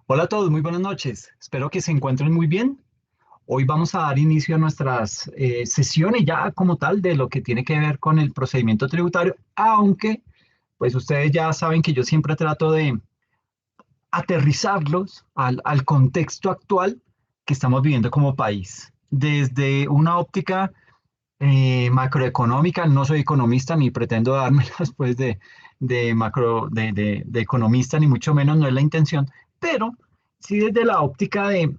Hola a todos, muy buenas noches. Espero que se encuentren muy bien. Hoy vamos a dar inicio a nuestras sesiones ya como tal de lo que tiene que ver con el procedimiento tributario, aunque pues ustedes ya saben que yo siempre trato de aterrizarlos al contexto actual que estamos viviendo como país. Desde una óptica macroeconómica, no soy economista ni pretendo dármelas pues de economista, ni mucho menos, no es la intención, pero sí desde la óptica de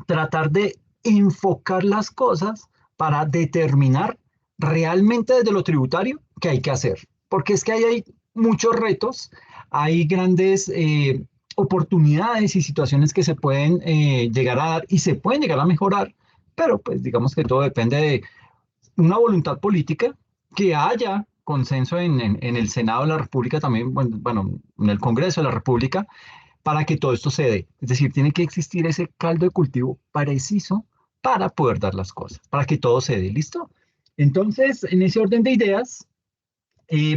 tratar de enfocar las cosas para determinar realmente desde lo tributario qué hay que hacer. Porque es que ahí hay muchos retos, hay grandes oportunidades y situaciones que se pueden llegar a dar y se pueden llegar a mejorar, pero pues digamos que todo depende de una voluntad política, que haya consenso en el Senado de la República también, bueno, en el Congreso de la República, para que todo esto se dé. Es decir, tiene que existir ese caldo de cultivo preciso para poder dar las cosas, para que todo se dé. ¿Listo? Entonces, en ese orden de ideas,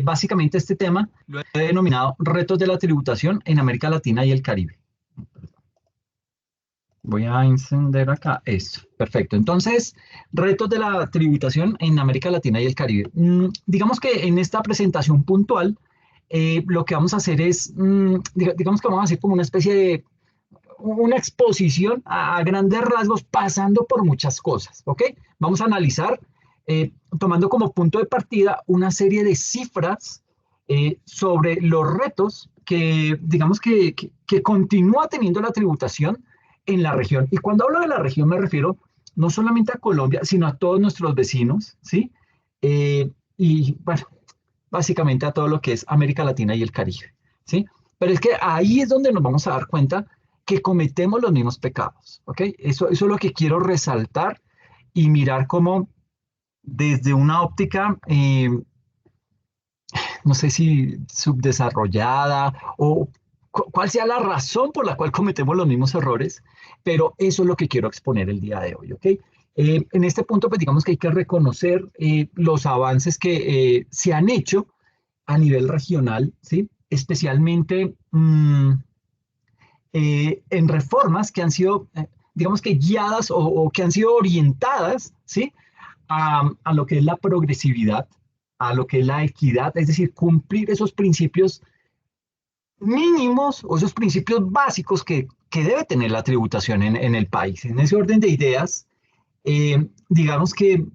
básicamente este tema lo he denominado retos de la tributación en América Latina y el Caribe. Voy a encender acá esto. Perfecto. Entonces, retos de la tributación en América Latina y el Caribe. Digamos que en esta presentación puntual, lo que vamos a hacer es, digamos que vamos a hacer como una especie de una exposición a grandes rasgos, pasando por muchas cosas, ¿ok? Vamos a analizar, tomando como punto de partida una serie de cifras sobre los retos que, digamos que continúa teniendo la tributación en la región. Y cuando hablo de la región me refiero no solamente a Colombia, sino a todos nuestros vecinos, ¿sí? Y bueno, básicamente a todo lo que es América Latina y el Caribe, ¿sí? Pero es que ahí es donde nos vamos a dar cuenta que cometemos los mismos pecados, ¿ok? Eso es lo que quiero resaltar y mirar cómo desde una óptica, no sé si subdesarrollada o cuál sea la razón por la cual cometemos los mismos errores, pero eso es lo que quiero exponer el día de hoy, ¿ok? En este punto, pues digamos que hay que reconocer los avances que se han hecho a nivel regional, ¿sí? Especialmente en reformas que han sido, digamos que guiadas o que han sido orientadas, ¿sí? A lo que es la progresividad, a lo que es la equidad, es decir, cumplir esos principios mínimos o esos principios básicos que debe tener la tributación en el país. En ese orden de ideas, digamos que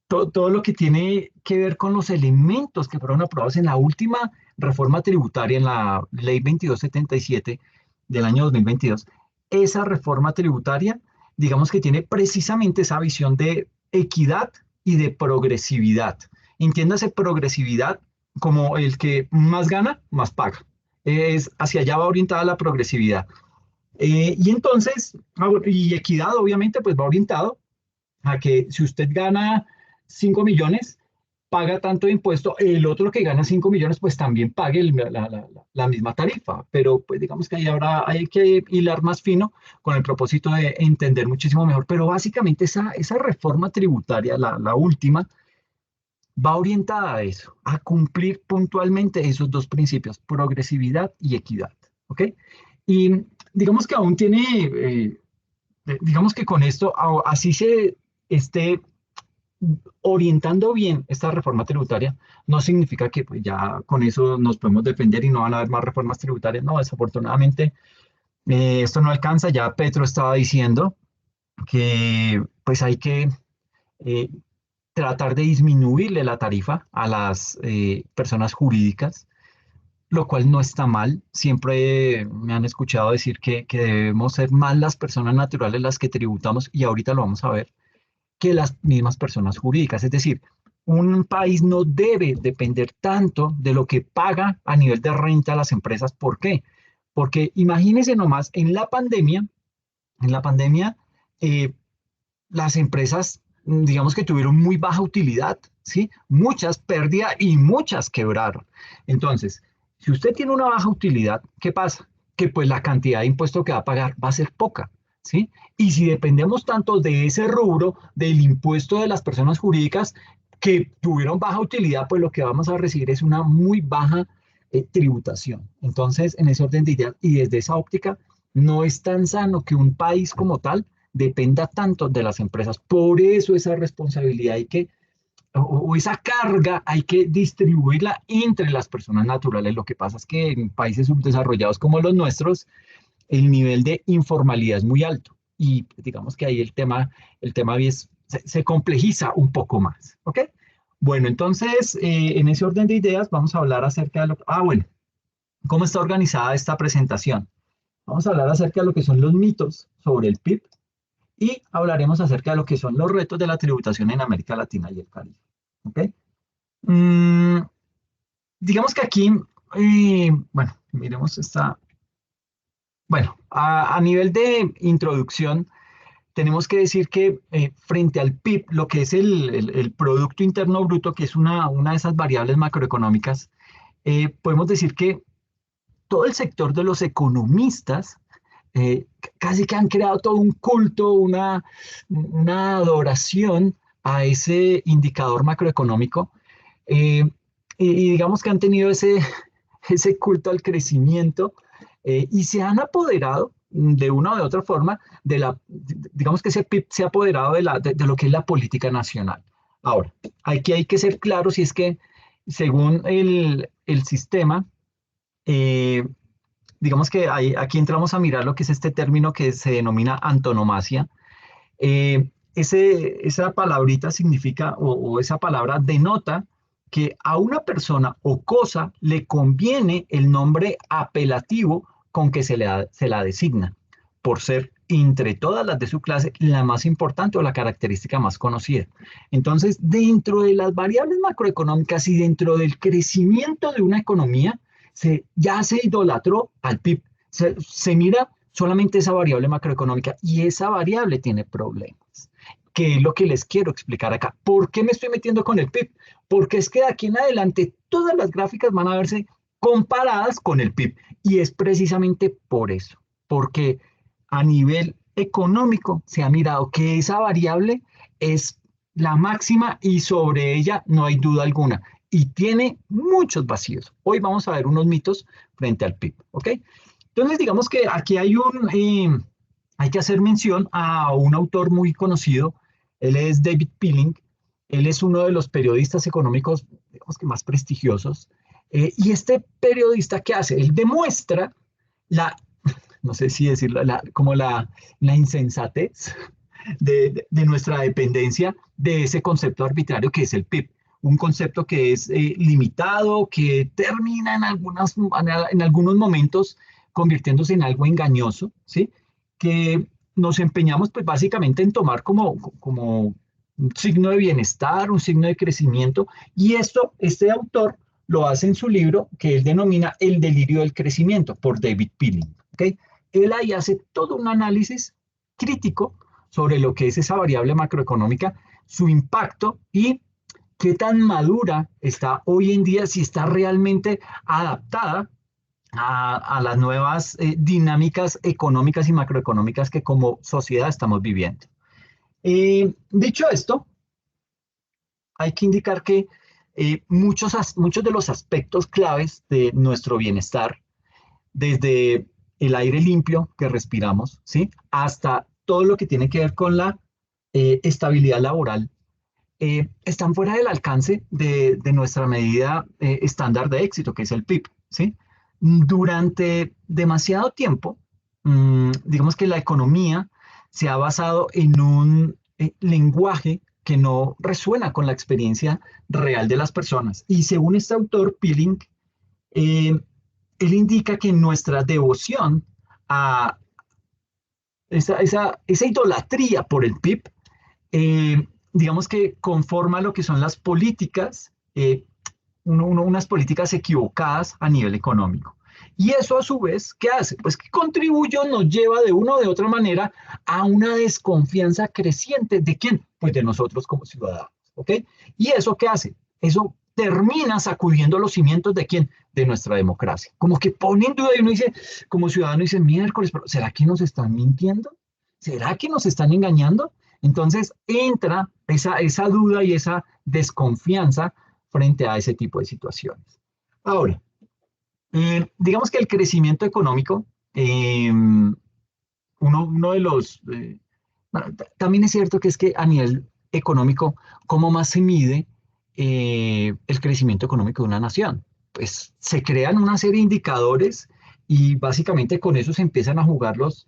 todo lo que tiene que ver con los elementos que fueron aprobados en la última reforma tributaria, en la ley 2277 del año 2022, esa reforma tributaria, digamos que tiene precisamente esa visión de equidad y de progresividad. Entiéndase progresividad como el que más gana, más paga. Es hacia allá va orientada la progresividad. Y entonces, y equidad obviamente pues va orientado a que si usted gana 5 millones, paga tanto de impuesto, el otro que gana 5 millones, pues también pague la misma tarifa. Pero pues digamos que ahí habrá, hay que hilar más fino con el propósito de entender muchísimo mejor. Pero básicamente esa reforma tributaria, la última, va orientada a eso, a cumplir puntualmente esos dos principios, progresividad y equidad. ¿Ok? Y digamos que aún tiene, digamos que con esto, así se esté orientando bien esta reforma tributaria, no significa que pues, ya con eso nos podemos defender y no van a haber más reformas tributarias. No, desafortunadamente esto no alcanza. Ya Petro estaba diciendo que pues hay que eh, tratar de disminuirle la tarifa a las personas jurídicas, lo cual no está mal. Siempre me han escuchado decir que debemos ser más las personas naturales las que tributamos y ahorita lo vamos a ver que las mismas personas jurídicas. Es decir, un país no debe depender tanto de lo que paga a nivel de renta a las empresas. ¿Por qué? Porque imagínense nomás, en la pandemia, eh, las empresas, digamos que tuvieron muy baja utilidad, ¿sí? Muchas pérdidas y muchas quebraron. Entonces, si usted tiene una baja utilidad, ¿qué pasa? Que pues la cantidad de impuesto que va a pagar va a ser poca, ¿sí? Y si dependemos tanto de ese rubro, del impuesto de las personas jurídicas que tuvieron baja utilidad, pues lo que vamos a recibir es una muy baja tributación. Entonces, en ese orden de ideas y desde esa óptica, no es tan sano que un país como tal dependa tanto de las empresas. Por eso esa responsabilidad hay que, o esa carga hay que distribuirla entre las personas naturales. Lo que pasa es que en países subdesarrollados como los nuestros, el nivel de informalidad es muy alto y digamos que ahí el tema se complejiza un poco más, ¿ok? Bueno, entonces, en ese orden de ideas vamos a hablar acerca de lo... Ah, bueno, ¿cómo está organizada esta presentación? Vamos a hablar acerca de lo que son los mitos sobre el PIB y hablaremos acerca de lo que son los retos de la tributación en América Latina y el Caribe, ¿ok? Mm, digamos que aquí, bueno, miremos esta... Bueno, a nivel de introducción, tenemos que decir que frente al PIB, lo que es el Producto Interno Bruto, que es una de esas variables macroeconómicas, podemos decir que todo el sector de los economistas casi que han creado todo un culto, una adoración a ese indicador macroeconómico eh, y digamos que han tenido ese culto al crecimiento y se han apoderado de una o de otra forma digamos que ese PIB se ha apoderado de lo que es la política nacional. Ahora, aquí hay que ser claros y es que según el sistema, eh, digamos que aquí entramos a mirar lo que es este término que se denomina antonomasia. Esa palabrita significa, o esa palabra denota que a una persona o cosa le conviene el nombre apelativo con que se la designa, por ser entre todas las de su clase la más importante o la característica más conocida. Entonces, dentro de las variables macroeconómicas y dentro del crecimiento de una economía, ya se idolatró al PIB. Se mira solamente esa variable macroeconómica y esa variable tiene problemas. ¿Qué es lo que les quiero explicar acá? ¿Por qué me estoy metiendo con el PIB? Porque es que de aquí en adelante todas las gráficas van a verse comparadas con el PIB y es precisamente por eso, porque a nivel económico se ha mirado que esa variable es la máxima y sobre ella no hay duda alguna y tiene muchos vacíos. Hoy vamos a ver unos mitos frente al PIB, ¿ok? Entonces, digamos que aquí hay que hacer mención a un autor muy conocido, él es David Pilling, él es uno de los periodistas económicos, digamos que más prestigiosos, y este periodista, ¿qué hace? Él demuestra la, no sé si decirlo, como la insensatez de nuestra dependencia de ese concepto arbitrario que es el PIB. Un concepto que es limitado, que termina en algunos momentos convirtiéndose en algo engañoso, ¿sí? Que nos empeñamos pues básicamente en tomar como un signo de bienestar, un signo de crecimiento, y este autor lo hace en su libro que él denomina El delirio del crecimiento, por David Pilling, ¿ok? Él ahí hace todo un análisis crítico sobre lo que es esa variable macroeconómica, su impacto y qué tan madura está hoy en día, si está realmente adaptada a las nuevas dinámicas económicas y macroeconómicas que como sociedad estamos viviendo. Dicho esto, hay que indicar que muchos de los aspectos claves de nuestro bienestar, desde el aire limpio que respiramos, ¿sí? Hasta todo lo que tiene que ver con la estabilidad laboral, están fuera del alcance de nuestra medida estándar de éxito, que es el PIB, ¿sí? Durante demasiado tiempo, digamos que la economía se ha basado en un lenguaje que no resuena con la experiencia real de las personas. Y según este autor, Pilling, eh, él indica que nuestra devoción a esa idolatría por el PIB, digamos que conforma lo que son las políticas, unas políticas equivocadas a nivel económico. Y eso a su vez, ¿qué hace? Pues que contribuye o nos lleva de una o de otra manera a una desconfianza creciente. ¿De quién? Pues de nosotros como ciudadanos, ¿ok? ¿Y eso qué hace? Eso termina sacudiendo los cimientos de quién? De nuestra democracia. Como que pone en duda y uno dice, como ciudadano dice, miércoles, pero ¿será que nos están mintiendo? ¿Será que nos están engañando? Entonces entra esa duda y esa desconfianza frente a ese tipo de situaciones. Ahora, Digamos que el crecimiento económico, uno de los... bueno, también es cierto que es que a nivel económico, ¿cómo más se mide el crecimiento económico de una nación? Pues se crean una serie de indicadores y básicamente con eso se empiezan a jugar los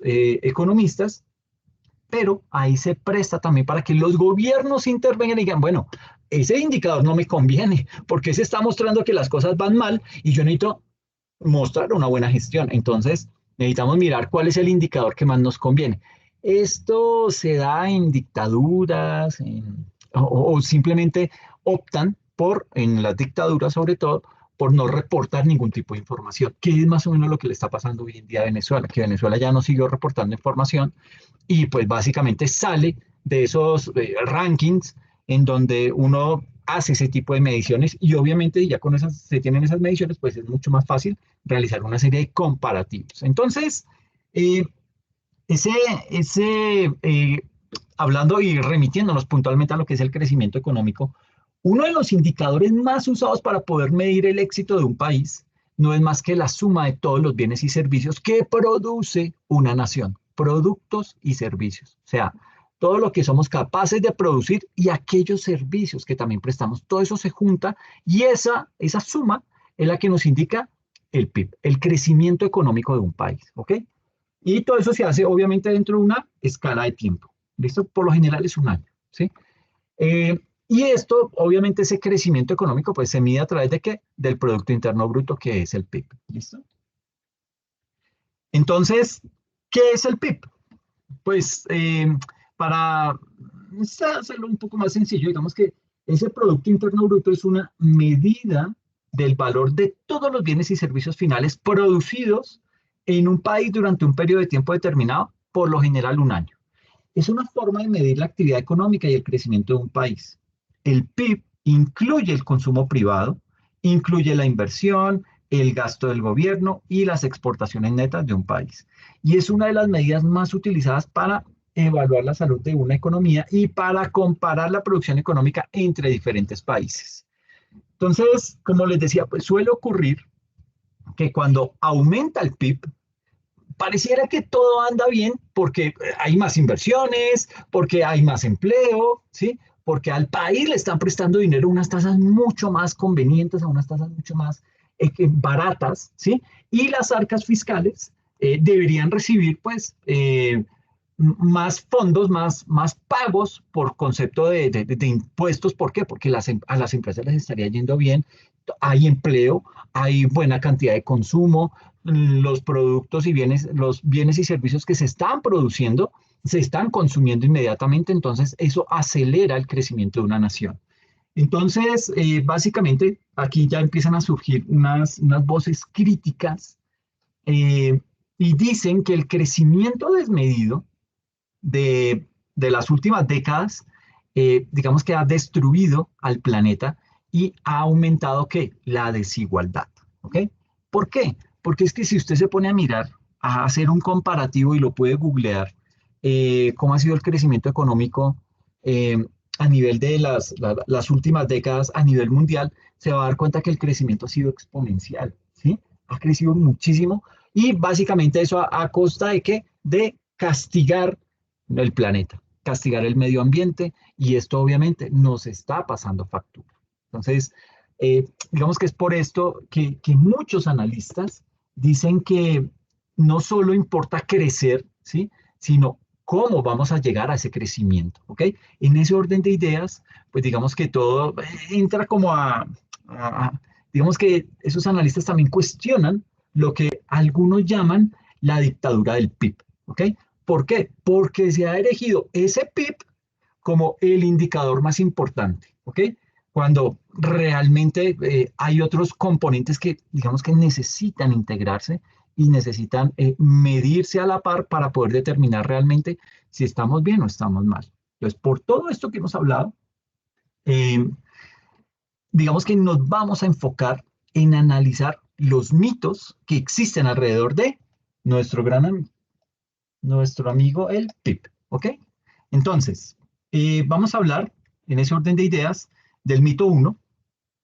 economistas, pero ahí se presta también para que los gobiernos intervengan y digan, bueno, ese indicador no me conviene porque se está mostrando que las cosas van mal y yo necesito mostrar una buena gestión. Entonces, necesitamos mirar cuál es el indicador que más nos conviene. Esto se da en dictaduras o simplemente optan por, en las dictaduras sobre todo, por no reportar ningún tipo de información, que es más o menos lo que le está pasando hoy en día a Venezuela, que Venezuela ya no siguió reportando información y pues básicamente sale de esos rankings en donde uno hace ese tipo de mediciones y obviamente ya con esas, se tienen esas mediciones, pues es mucho más fácil realizar una serie de comparativos. Entonces, eh, ese, ese hablando y remitiéndonos puntualmente a lo que es el crecimiento económico, uno de los indicadores más usados para poder medir el éxito de un país no es más que la suma de todos los bienes y servicios que produce una nación, productos y servicios. O sea, todo lo que somos capaces de producir y aquellos servicios que también prestamos, todo eso se junta y esa suma es la que nos indica el PIB, el crecimiento económico de un país, ¿ok? Y todo eso se hace obviamente dentro de una escala de tiempo. ¿Listo? Por lo general es un año, ¿sí? Eh, y esto, obviamente, ese crecimiento económico, pues se mide a través de qué? Del Producto Interno Bruto, que es el PIB. ¿Listo? Entonces, ¿qué es el PIB? Pues para hacerlo un poco más sencillo, digamos que ese Producto Interno Bruto es una medida del valor de todos los bienes y servicios finales producidos en un país durante un periodo de tiempo determinado, por lo general un año. Es una forma de medir la actividad económica y el crecimiento de un país. El PIB incluye el consumo privado, incluye la inversión, el gasto del gobierno y las exportaciones netas de un país. Y es una de las medidas más utilizadas para evaluar la salud de una economía y para comparar la producción económica entre diferentes países. Entonces, como les decía, pues suele ocurrir que cuando aumenta el PIB, pareciera que todo anda bien porque hay más inversiones, porque hay más empleo, ¿sí? Porque al país le están prestando dinero a unas tasas mucho más convenientes, a unas tasas mucho más baratas, ¿sí? Y las arcas fiscales deberían recibir, pues, más fondos, más pagos por concepto de impuestos. ¿Por qué? Porque a las empresas les estaría yendo bien, hay empleo, hay buena cantidad de consumo, los productos y bienes, los bienes y servicios que se están produciendo se están consumiendo inmediatamente, entonces eso acelera el crecimiento de una nación. Entonces, básicamente, aquí ya empiezan a surgir unas voces críticas eh, y dicen que el crecimiento desmedido de las últimas décadas, digamos que ha destruido al planeta y ha aumentado ¿qué? La desigualdad. ¿Ok? ¿Por qué? Porque es que si usted se pone a mirar, a hacer un comparativo y lo puede googlear, cómo ha sido el crecimiento económico eh, a nivel de las últimas décadas, a nivel mundial, se va a dar cuenta que el crecimiento ha sido exponencial, ¿sí? Ha crecido muchísimo y básicamente eso a costa de qué? De castigar el planeta, castigar el medio ambiente y esto obviamente nos está pasando factura. Entonces, digamos que es por esto que muchos analistas dicen que no solo importa crecer, ¿sí? Sino cómo vamos a llegar a ese crecimiento, ¿ok? En ese orden de ideas, pues digamos que todo entra como digamos que esos analistas también cuestionan lo que algunos llaman la dictadura del PIB, ¿ok? ¿Por qué? Porque se ha elegido ese PIB como el indicador más importante, ¿ok? Cuando realmente hay otros componentes que, digamos que necesitan integrarse y necesitan medirse a la par para poder determinar realmente si estamos bien o estamos mal. Entonces, por todo esto que hemos hablado, eh, digamos que nos vamos a enfocar en analizar los mitos que existen alrededor de nuestro nuestro amigo el PIB, ¿ok? Entonces, vamos a hablar en ese orden de ideas del mito uno.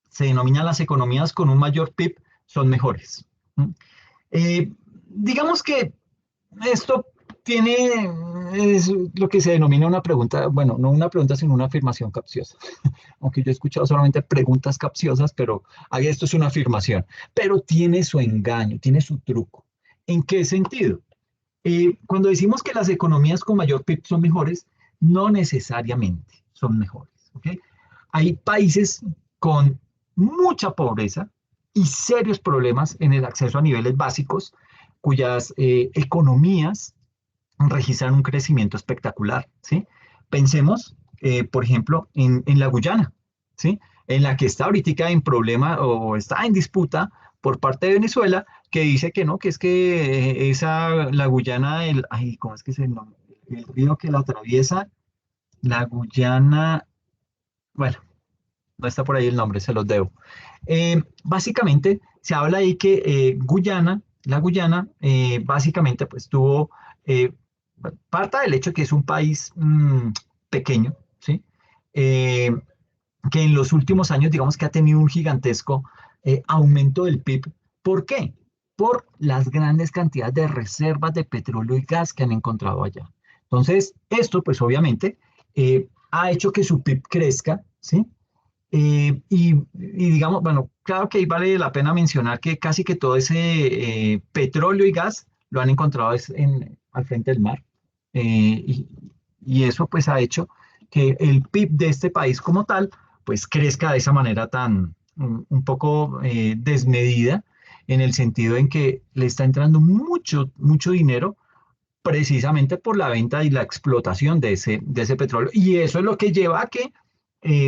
Se denomina las economías con un mayor PIB son mejores. ¿Mm? Digamos que esto tiene, es lo que se denomina una pregunta, bueno, no una pregunta, sino una afirmación capciosa. Aunque yo he escuchado solamente preguntas capciosas, pero ahí esto es una afirmación. Pero tiene su engaño, tiene su truco. ¿En qué sentido? Cuando decimos que las economías con mayor PIB son mejores, no necesariamente son mejores. ¿Ok? Hay países con mucha pobreza y serios problemas en el acceso a niveles básicos, cuyas economías registran un crecimiento espectacular, ¿sí? Pensemos, por ejemplo, en la Guyana, ¿sí? En la que está ahorita en problema o está en disputa por parte de Venezuela, que dice que no, que es que la Guyana, ay, ¿cómo es que se llama? El río que la atraviesa, la Guyana, bueno, no está por ahí el nombre, se los debo. Básicamente, se habla ahí que la Guyana, básicamente, pues tuvo eh, parte del hecho que es un país pequeño, ¿sí? Eh, que en los últimos años, digamos que ha tenido un gigantesco aumento del PIB. ¿Por qué? Por las grandes cantidades de reservas de petróleo y gas que han encontrado allá. Entonces, esto, pues obviamente, ha hecho que su PIB crezca, ¿sí? Y digamos, bueno, claro que ahí vale la pena mencionar que casi que todo ese petróleo y gas lo han encontrado al frente del mar. Eh, y, y eso pues ha hecho que el PIB de este país como tal pues crezca de esa manera tan un poco desmedida en el sentido en que le está entrando mucho, mucho dinero precisamente por la venta y la explotación de ese petróleo. Y eso es lo que lleva a que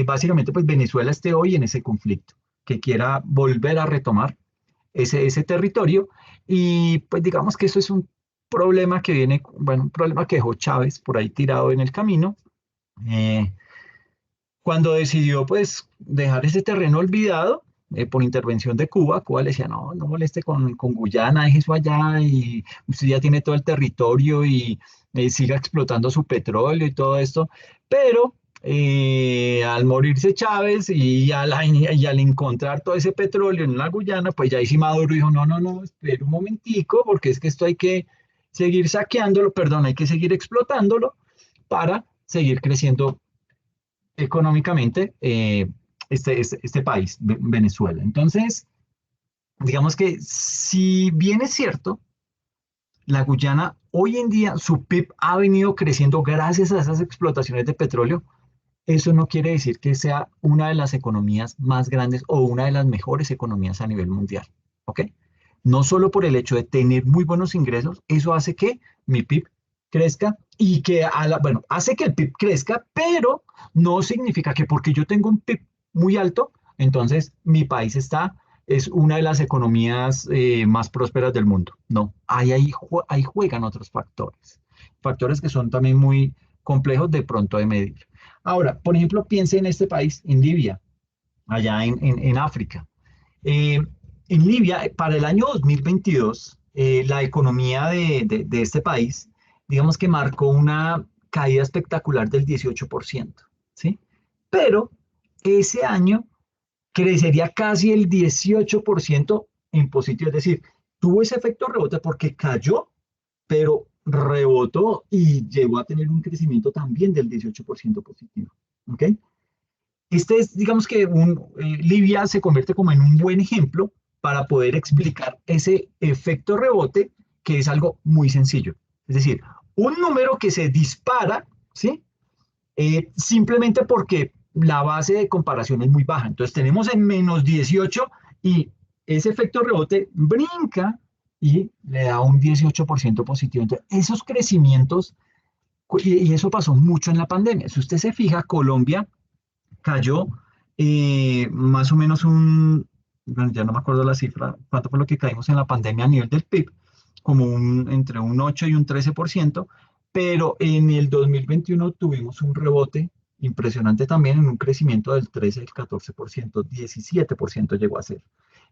básicamente pues Venezuela esté hoy en ese conflicto, que quiera volver a retomar ese territorio. Y pues digamos que eso es un problema que viene, bueno, un problema que dejó Chávez por ahí tirado en el camino. eh, Cuando decidió pues dejar ese terreno olvidado por intervención de Cuba, Cuba le decía, no, no moleste con Guyana, deje eso allá y usted ya tiene todo el territorio y siga explotando su petróleo y todo esto. Pero al morirse Chávez y al encontrar todo ese petróleo en la Guyana, pues ya ahí sí Maduro dijo, no, no, no, espere un momentico, porque es que esto hay que seguir saqueándolo, perdón, hay que seguir explotándolo para seguir creciendo económicamente este país, Venezuela. Entonces, digamos que si bien es cierto, la Guyana hoy en día su PIB ha venido creciendo gracias a esas explotaciones de petróleo, eso no quiere decir que sea una de las economías más grandes o una de las mejores economías a nivel mundial. ¿Ok? No solo por el hecho de tener muy buenos ingresos, eso hace que mi PIB crezca y bueno, hace que el PIB crezca, pero no significa que porque yo tengo un PIB muy alto, entonces mi país es una de las economías más prósperas del mundo. No, ahí juegan otros factores, factores que son también muy complejos de pronto de medir. Ahora, por ejemplo, piense en este país, en Libia, allá en África. Eh, en Libia, para el año 2022, la economía de este país, digamos que marcó una caída espectacular del 18%, ¿sí? Pero ese año crecería casi el 18% en positivo, es decir, tuvo ese efecto rebote porque cayó, pero rebotó y llegó a tener un crecimiento también del 18% positivo. ¿Ok? Este es, digamos que Libia se convierte como en un buen ejemplo para poder explicar ese efecto rebote, que es algo muy sencillo. Es decir, un número que se dispara, ¿sí? Simplemente porque la base de comparación es muy baja. Entonces tenemos en menos 18 y ese efecto rebote brinca y le da un 18% positivo. Entonces, esos crecimientos, y eso pasó mucho en la pandemia. Si usted se fija, Colombia cayó más o menos bueno, ya no me acuerdo la cifra, cuánto fue lo que caímos en la pandemia a nivel del PIB, como entre un 8 y un 13%, pero en el 2021 tuvimos un rebote impresionante también en un crecimiento del 13, el 14%, 17% llegó a ser.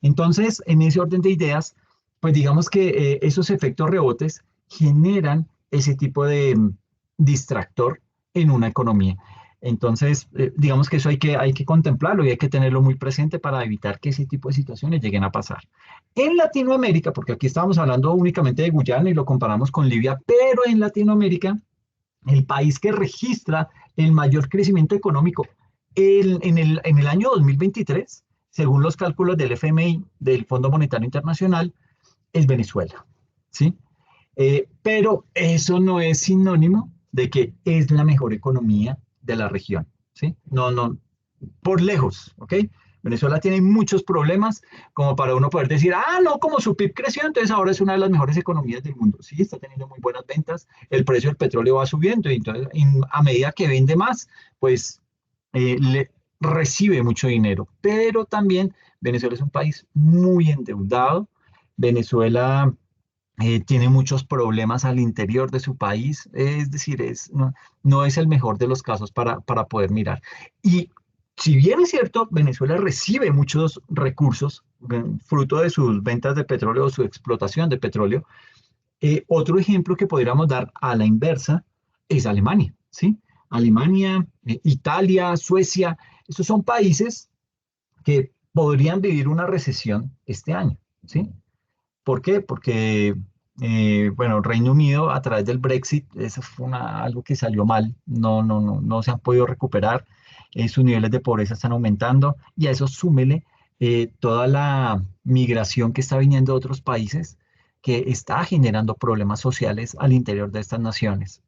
Entonces, en ese orden de ideas, pues digamos que esos efectos rebotes generan ese tipo de distractor en una economía. Entonces, digamos que eso hay que contemplarlo y hay que tenerlo muy presente para evitar que ese tipo de situaciones lleguen a pasar. En Latinoamérica, porque aquí estábamos hablando únicamente de Guyana y lo comparamos con Libia, pero en Latinoamérica, el país que registra el mayor crecimiento económico en el año 2023, según los cálculos del FMI, del Fondo Monetario Internacional, es Venezuela, ¿sí? Pero eso no es sinónimo de que es la mejor economía de la región, ¿sí? No, no, por lejos, ¿ok? Venezuela tiene muchos problemas como para uno poder decir, ah, no, como su PIB creció, entonces ahora es una de las mejores economías del mundo. Sí, está teniendo muy buenas ventas, el precio del petróleo va subiendo y entonces a medida que vende más, pues recibe mucho dinero. Pero también Venezuela es un país muy endeudado. Venezuela tiene muchos problemas al interior de su país, es decir, no, no es el mejor de los casos para poder mirar. Y si bien es cierto, Venezuela recibe muchos recursos fruto de sus ventas de petróleo o su explotación de petróleo, otro ejemplo que podríamos dar a la inversa es Alemania, ¿sí? Alemania, Italia, Suecia, estos son países que podrían vivir una recesión este año, ¿sí? ¿Por qué? Porque, bueno, Reino Unido a través del Brexit, eso fue algo que salió mal, no se han podido recuperar, sus niveles de pobreza están aumentando y a eso súmele toda la migración que está viniendo de otros países que está generando problemas sociales al interior de estas naciones.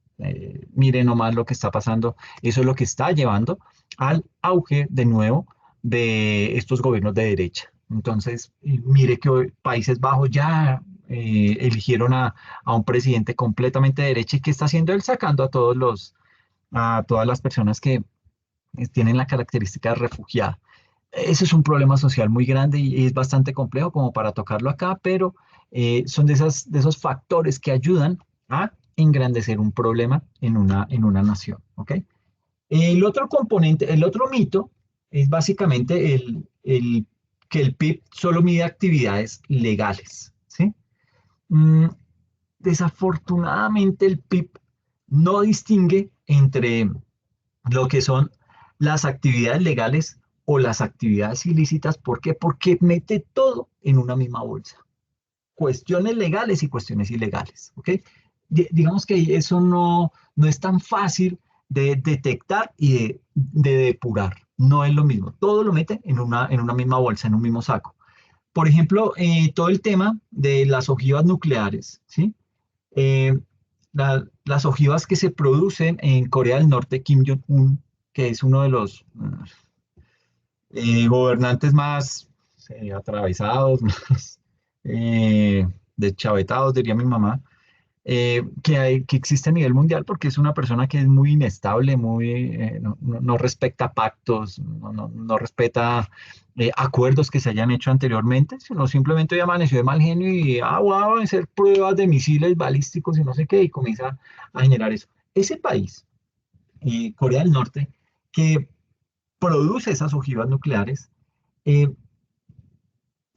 Miren nomás lo que está pasando, eso es lo que está llevando al auge de nuevo de estos gobiernos de derecha. Entonces, mire que hoy Países Bajos ya eligieron a un presidente completamente de derecha y ¿qué está haciendo él? Sacando a todas las personas que tienen la característica de refugiada. Ese es un problema social muy grande y es bastante complejo como para tocarlo acá, pero son de esos factores que ayudan a engrandecer un problema en una nación, ¿ok? El otro componente, el otro mito es básicamente que el PIB solo mide actividades legales, ¿sí? Mm, Desafortunadamente el PIB no distingue entre lo que son las actividades legales o las actividades ilícitas. ¿Por qué? Porque mete todo en una misma bolsa. Cuestiones legales y cuestiones ilegales, ¿ok? Digamos que eso no es tan fácil de detectar y de depurar. No es lo mismo. Todo lo mete en una misma bolsa, en un mismo saco. Por ejemplo, todo el tema de las ojivas nucleares, ¿sí? Eh, las ojivas que se producen en Corea del Norte, Kim Jong-un, que es uno de los gobernantes más atravesados, más deschavetados, diría mi mamá, que existe a nivel mundial porque es una persona que es muy inestable, no respeta pactos, no respeta acuerdos que se hayan hecho anteriormente, sino simplemente hoy amaneció de mal genio y voy a hacer pruebas de misiles balísticos y no sé qué, y comienza a generar eso. Ese país, Corea del Norte, que produce esas ojivas nucleares, eh,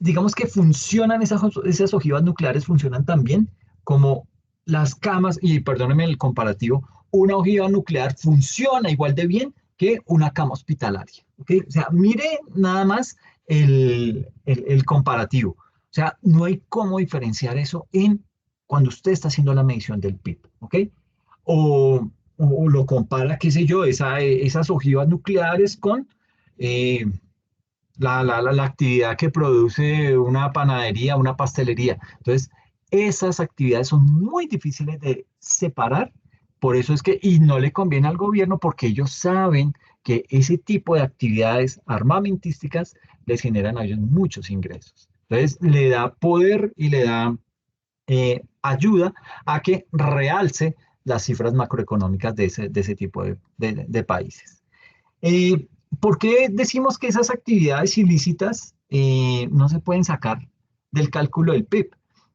digamos que funcionan esas ojivas nucleares, funcionan también como las camas, y perdónenme el comparativo, una ojiva nuclear funciona igual de bien que una cama hospitalaria. ¿Okay? O sea, mire nada más el comparativo. O sea, no hay cómo diferenciar eso cuando usted está haciendo la medición del PIB. ¿Ok? O lo compara, qué sé yo, esas ojivas nucleares con eh, la actividad que produce una panadería, una pastelería. Entonces, esas actividades son muy difíciles de separar, por eso es que, y no le conviene al gobierno porque ellos saben que ese tipo de actividades armamentísticas les generan a ellos muchos ingresos. Entonces, le da poder y le da ayuda a que realce las cifras macroeconómicas de ese tipo de países. Eh, ¿Por qué decimos que esas actividades ilícitas no se pueden sacar del cálculo del PIB?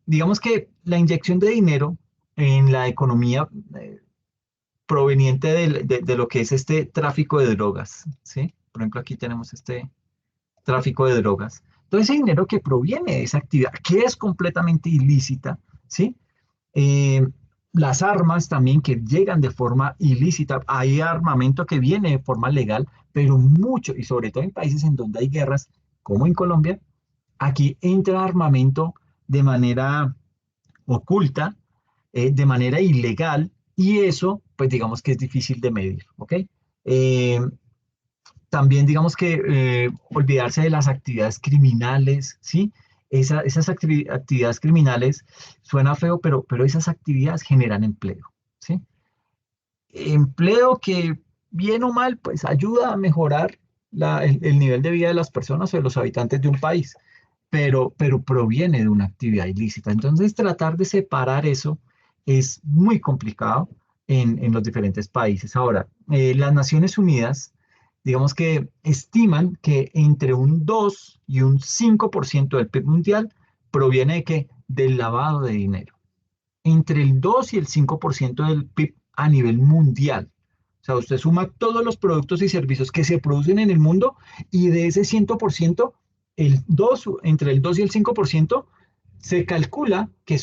Digamos que la inyección de dinero en la economía proveniente de lo que es este tráfico de drogas, ¿sí? Por ejemplo, aquí tenemos este tráfico de drogas. Todo ese dinero que proviene de esa actividad, que es completamente ilícita, ¿sí? Eh, las armas también que llegan de forma ilícita, hay armamento que viene de forma legal, pero mucho, y sobre todo en países en donde hay guerras, como en Colombia, aquí entra armamento de manera oculta, de manera ilegal, y eso, pues digamos que es difícil de medir, ¿ok? Eh, También digamos que olvidarse de las actividades criminales, ¿sí? Esas actividades criminales suena feo, pero esas actividades generan empleo, ¿sí? Empleo que, bien o mal, pues ayuda a mejorar el nivel de vida de las personas o de los habitantes de un país, pero proviene de una actividad ilícita. Entonces, tratar de separar eso es muy complicado en los diferentes países. Ahora, las Naciones Unidas, digamos que estiman que entre un 2 y un 5% del PIB mundial proviene de qué? Del lavado de dinero. Entre el 2 y el 5% del PIB a nivel mundial. O sea, usted suma todos los productos y servicios que se producen en el mundo y de ese 100%, entre el 2 y el 5% se calcula que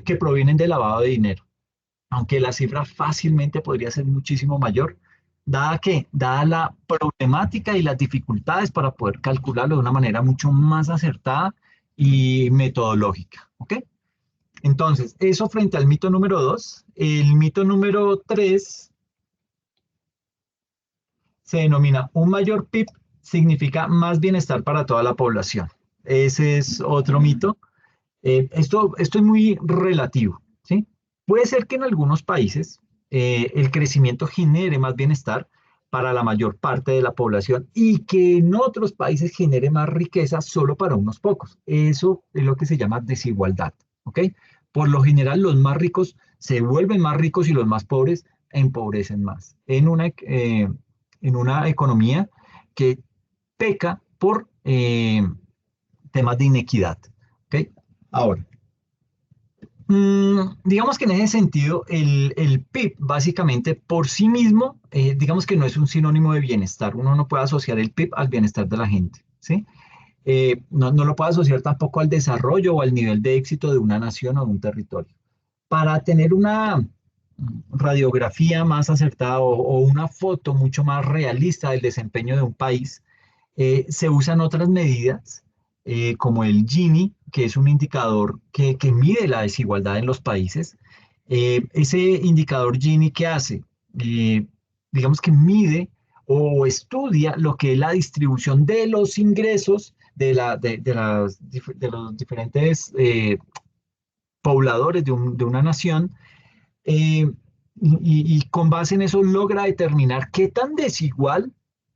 que provienen de lavado de dinero, aunque la cifra fácilmente podría ser muchísimo mayor, dada la problemática y las dificultades para poder calcularlo de una manera mucho más acertada y metodológica, ¿ok? Entonces, eso frente al mito número 2. El mito número 3 se denomina un mayor PIB significa más bienestar para toda la población. Ese es otro mito. Esto es muy relativo, ¿sí? Puede ser que en algunos países el crecimiento genere más bienestar para la mayor parte de la población y que en otros países genere más riqueza solo para unos pocos. Eso es lo que se llama desigualdad, ¿ok? Por lo general, los más ricos se vuelven más ricos y los más pobres empobrecen más en una economía que peca por temas de inequidad, ¿ok? Ahora, digamos que en ese sentido, el PIB básicamente por sí mismo, digamos que no es un sinónimo de bienestar. Uno no puede asociar el PIB al bienestar de la gente, ¿sí? No lo puede asociar tampoco al desarrollo o al nivel de éxito de una nación o de un territorio. Para tener una radiografía más acertada o una foto mucho más realista del desempeño de un país, se usan otras medidas, como el Gini, que es un indicador que mide la desigualdad en los países. Ese indicador Gini, ¿qué hace? Eh, digamos que mide o estudia lo que es la distribución de los ingresos de los diferentes pobladores de una nación, eh, y con base en eso logra determinar qué tan desigual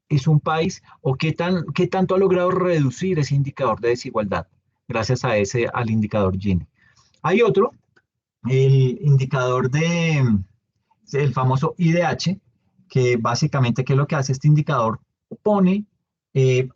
es un país o qué tanto ha logrado reducir ese indicador de desigualdad gracias al indicador Gini. Hay otro, el indicador el famoso IDH, que básicamente, ¿qué es lo que hace este indicador? Pone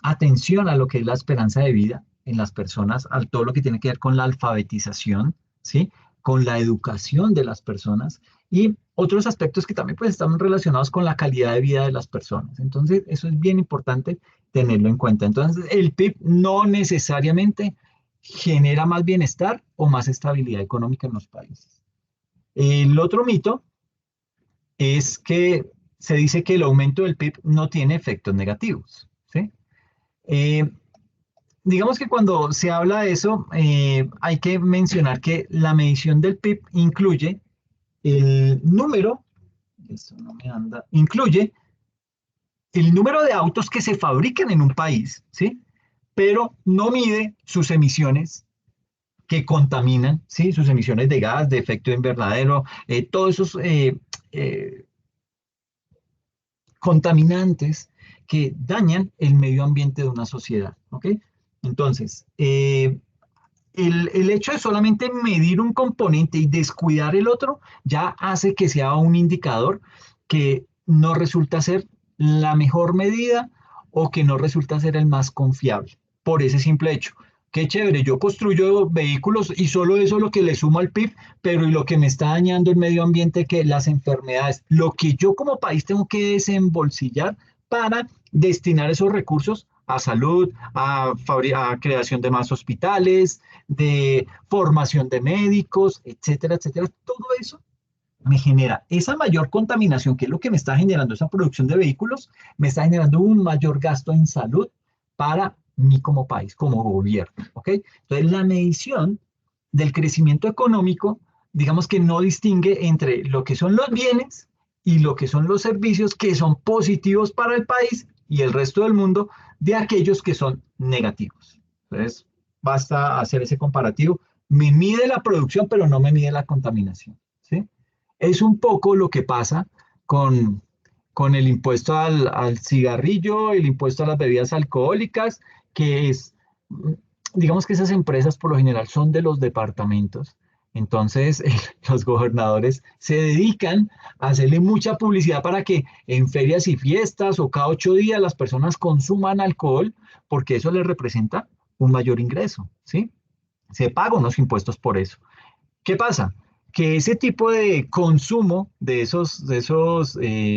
atención a lo que es la esperanza de vida en las personas, a todo lo que tiene que ver con la alfabetización, ¿sí? Con la educación de las personas y otros aspectos que también pues, están relacionados con la calidad de vida de las personas. Entonces, eso es bien importante tenerlo en cuenta. Entonces, el PIB no necesariamente genera más bienestar o más estabilidad económica en los países. El otro mito es que se dice que el aumento del PIB no tiene efectos negativos, ¿sí? Eh, digamos que cuando se habla de eso, hay que mencionar que la medición del PIB incluye el número, eso no me anda, incluye el número de autos que se fabrican en un país, ¿sí? Pero no mide sus emisiones que contaminan, ¿sí? Sus emisiones de gas, de efecto invernadero, todos esos eh, contaminantes que dañan el medio ambiente de una sociedad, ¿ok? Entonces, el hecho de solamente medir un componente y descuidar el otro ya hace que sea un indicador que no resulta ser la mejor medida o que no resulta ser el más confiable, por ese simple hecho. Qué chévere, yo construyo vehículos y solo eso es lo que le sumo al PIB, pero y lo que me está dañando el medio ambiente, que las enfermedades, lo que yo como país tengo que desembolsillar para destinar esos recursos a salud, a creación de más hospitales, de formación de médicos, etcétera, etcétera. Todo eso me genera esa mayor contaminación, que es lo que me está generando esa producción de vehículos, me está generando un mayor gasto en salud para mí como país, como gobierno, ¿ok? Entonces, la medición del crecimiento económico, digamos que no distingue entre lo que son los bienes y lo que son los servicios que son positivos para el país y el resto del mundo de aquellos que son negativos. Entonces, basta hacer ese comparativo. Me mide la producción, pero no me mide la contaminación, ¿sí? Es un poco lo que pasa con, con el impuesto al cigarrillo, el impuesto a las bebidas alcohólicas, que es, digamos que esas empresas por lo general son de los departamentos. Entonces, los gobernadores se dedican a hacerle mucha publicidad para que en ferias y fiestas o cada 8 días las personas consuman alcohol, porque eso les representa un mayor ingreso, ¿sí? Se pagan unos impuestos por eso. ¿Qué pasa? Que ese tipo de consumo de esos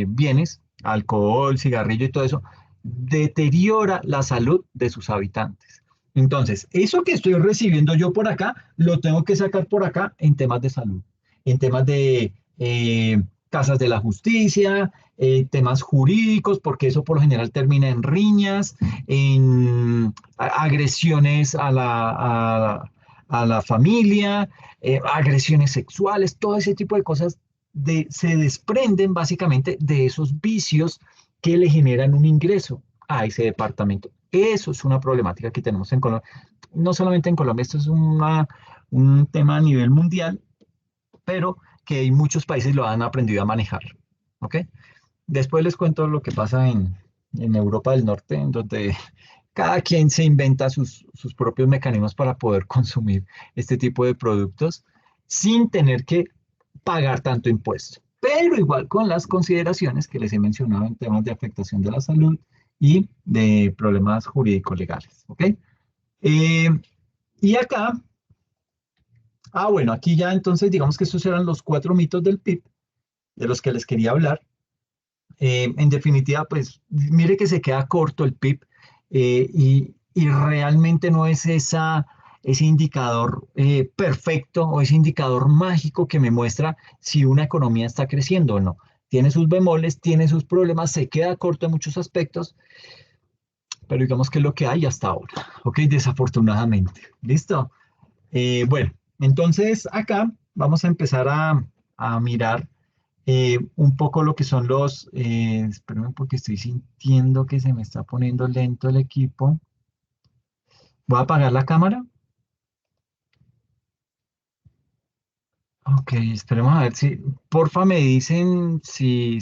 bienes, alcohol, cigarrillo y todo eso, deteriora la salud de sus habitantes. Entonces, eso que estoy recibiendo yo por acá, lo tengo que sacar por acá en temas de salud, en temas de casas de la justicia, temas jurídicos, porque eso por lo general termina en riñas, en agresiones a la familia, agresiones sexuales, todo ese tipo de cosas se desprenden básicamente de esos vicios que le generan un ingreso a ese departamento. Eso es una problemática que tenemos en Colombia. No solamente en Colombia, esto es un tema a nivel mundial, pero que muchos países lo han aprendido a manejar. ¿Ok? Después les cuento lo que pasa en Europa del Norte, en donde cada quien se inventa sus propios mecanismos para poder consumir este tipo de productos sin tener que pagar tanto impuesto. Pero igual con las consideraciones que les he mencionado en temas de afectación de la salud y de problemas jurídicos legales. ¿Ok? Eh, y acá, bueno, aquí ya entonces digamos que estos eran los 4 mitos del PIB de los que les quería hablar. En definitiva, pues mire que se queda corto el PIB y realmente no es ese indicador perfecto o ese indicador mágico que me muestra si una economía está creciendo o no. Tiene sus bemoles, tiene sus problemas, se queda corto en muchos aspectos, pero digamos que es lo que hay hasta ahora, ¿ok? Desafortunadamente. ¿Listo? Bueno, entonces acá vamos a empezar a mirar un poco lo que son espérenme porque estoy sintiendo que se me está poniendo lento el equipo. Voy a apagar la cámara. Ok, esperemos a ver si, porfa me dicen si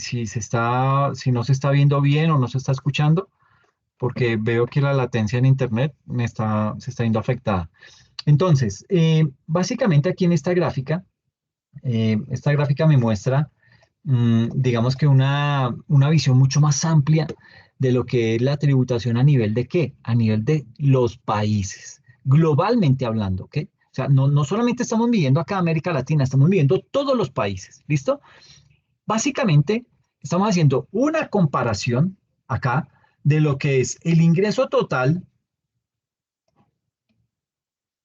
no se está viendo bien o no se está escuchando, porque veo que la latencia en internet se está viendo afectada. Entonces, básicamente aquí en esta gráfica me muestra, digamos que una visión mucho más amplia de lo que es la tributación a nivel de qué, a nivel de los países, globalmente hablando, ¿ok? O sea, no solamente estamos midiendo acá América Latina, estamos midiendo todos los países, ¿listo? Básicamente, estamos haciendo una comparación acá de lo que es el ingreso total,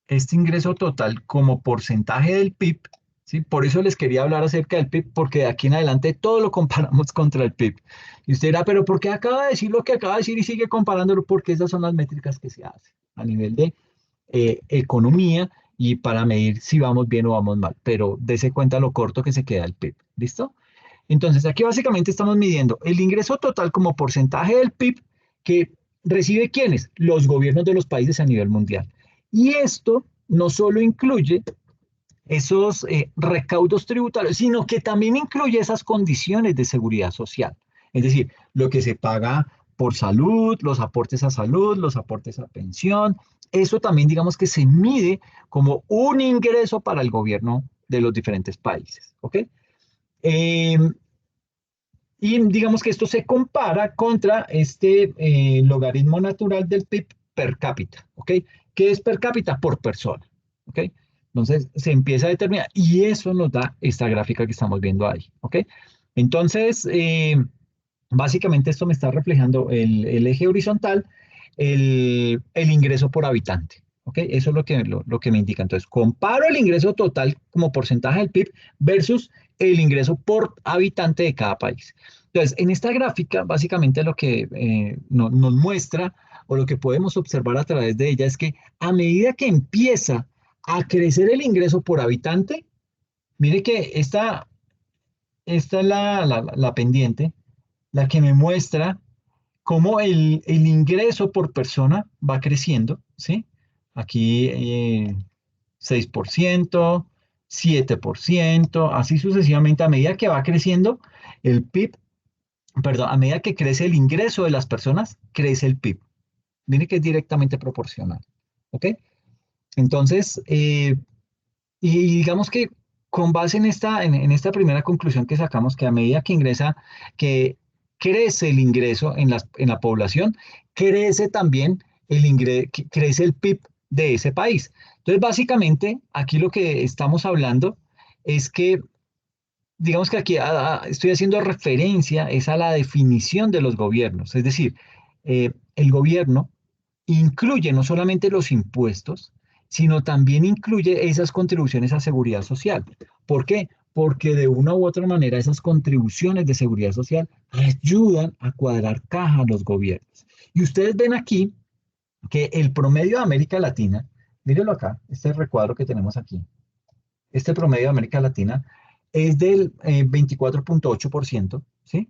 este ingreso total como porcentaje del PIB, ¿sí? Por eso les quería hablar acerca del PIB, porque de aquí en adelante todo lo comparamos contra el PIB. Y usted dirá, pero ¿por qué acaba de decir lo que acaba de decir y sigue comparándolo? Porque esas son las métricas que se hacen a nivel de economía y para medir si vamos bien o vamos mal. Pero dése cuenta lo corto que se queda el PIB. ¿Listo? Entonces, aquí básicamente estamos midiendo el ingreso total como porcentaje del PIB que recibe quiénes, los gobiernos de los países a nivel mundial. Y esto no solo incluye esos recaudos tributarios, sino que también incluye esas condiciones de seguridad social. Es decir, lo que se paga por salud, los aportes a salud, los aportes a pensión, eso también digamos que se mide como un ingreso para el gobierno de los diferentes países. ¿Ok? Eh, y digamos que esto se compara contra este logaritmo natural del PIB per cápita, ¿ok? ¿Qué es per cápita? Por persona, ¿ok? Entonces se empieza a determinar y eso nos da esta gráfica que estamos viendo ahí, ¿ok? Entonces, básicamente esto me está reflejando el eje horizontal, el ingreso por habitante, ¿ok? Eso es lo que me indica. Entonces, comparo el ingreso total como porcentaje del PIB versus el ingreso por habitante de cada país. Entonces, en esta gráfica, básicamente lo que nos muestra o lo que podemos observar a través de ella es que a medida que empieza a crecer el ingreso por habitante, mire que esta es la pendiente, la que me muestra cómo el ingreso por persona va creciendo, ¿sí? Aquí 6%, 7%, así sucesivamente, a medida que va creciendo el PIB, perdón, a medida que crece el ingreso de las personas, crece el PIB. Mire que es directamente proporcional, ¿ok? Entonces, y digamos que con base en esta primera conclusión que sacamos, que a medida que crece el ingreso en la población, crece también crece el PIB de ese país. Entonces, básicamente, aquí lo que estamos hablando es que, digamos que aquí estoy haciendo referencia es a la definición de los gobiernos, es decir, el gobierno incluye no solamente los impuestos, sino también incluye esas contribuciones a seguridad social. ¿Por qué? Porque de una u otra manera esas contribuciones de seguridad social ayudan a cuadrar caja a los gobiernos. Y ustedes ven aquí que el promedio de América Latina, mírenlo acá, este recuadro que tenemos aquí, este promedio de América Latina es del 24,8%, ¿sí?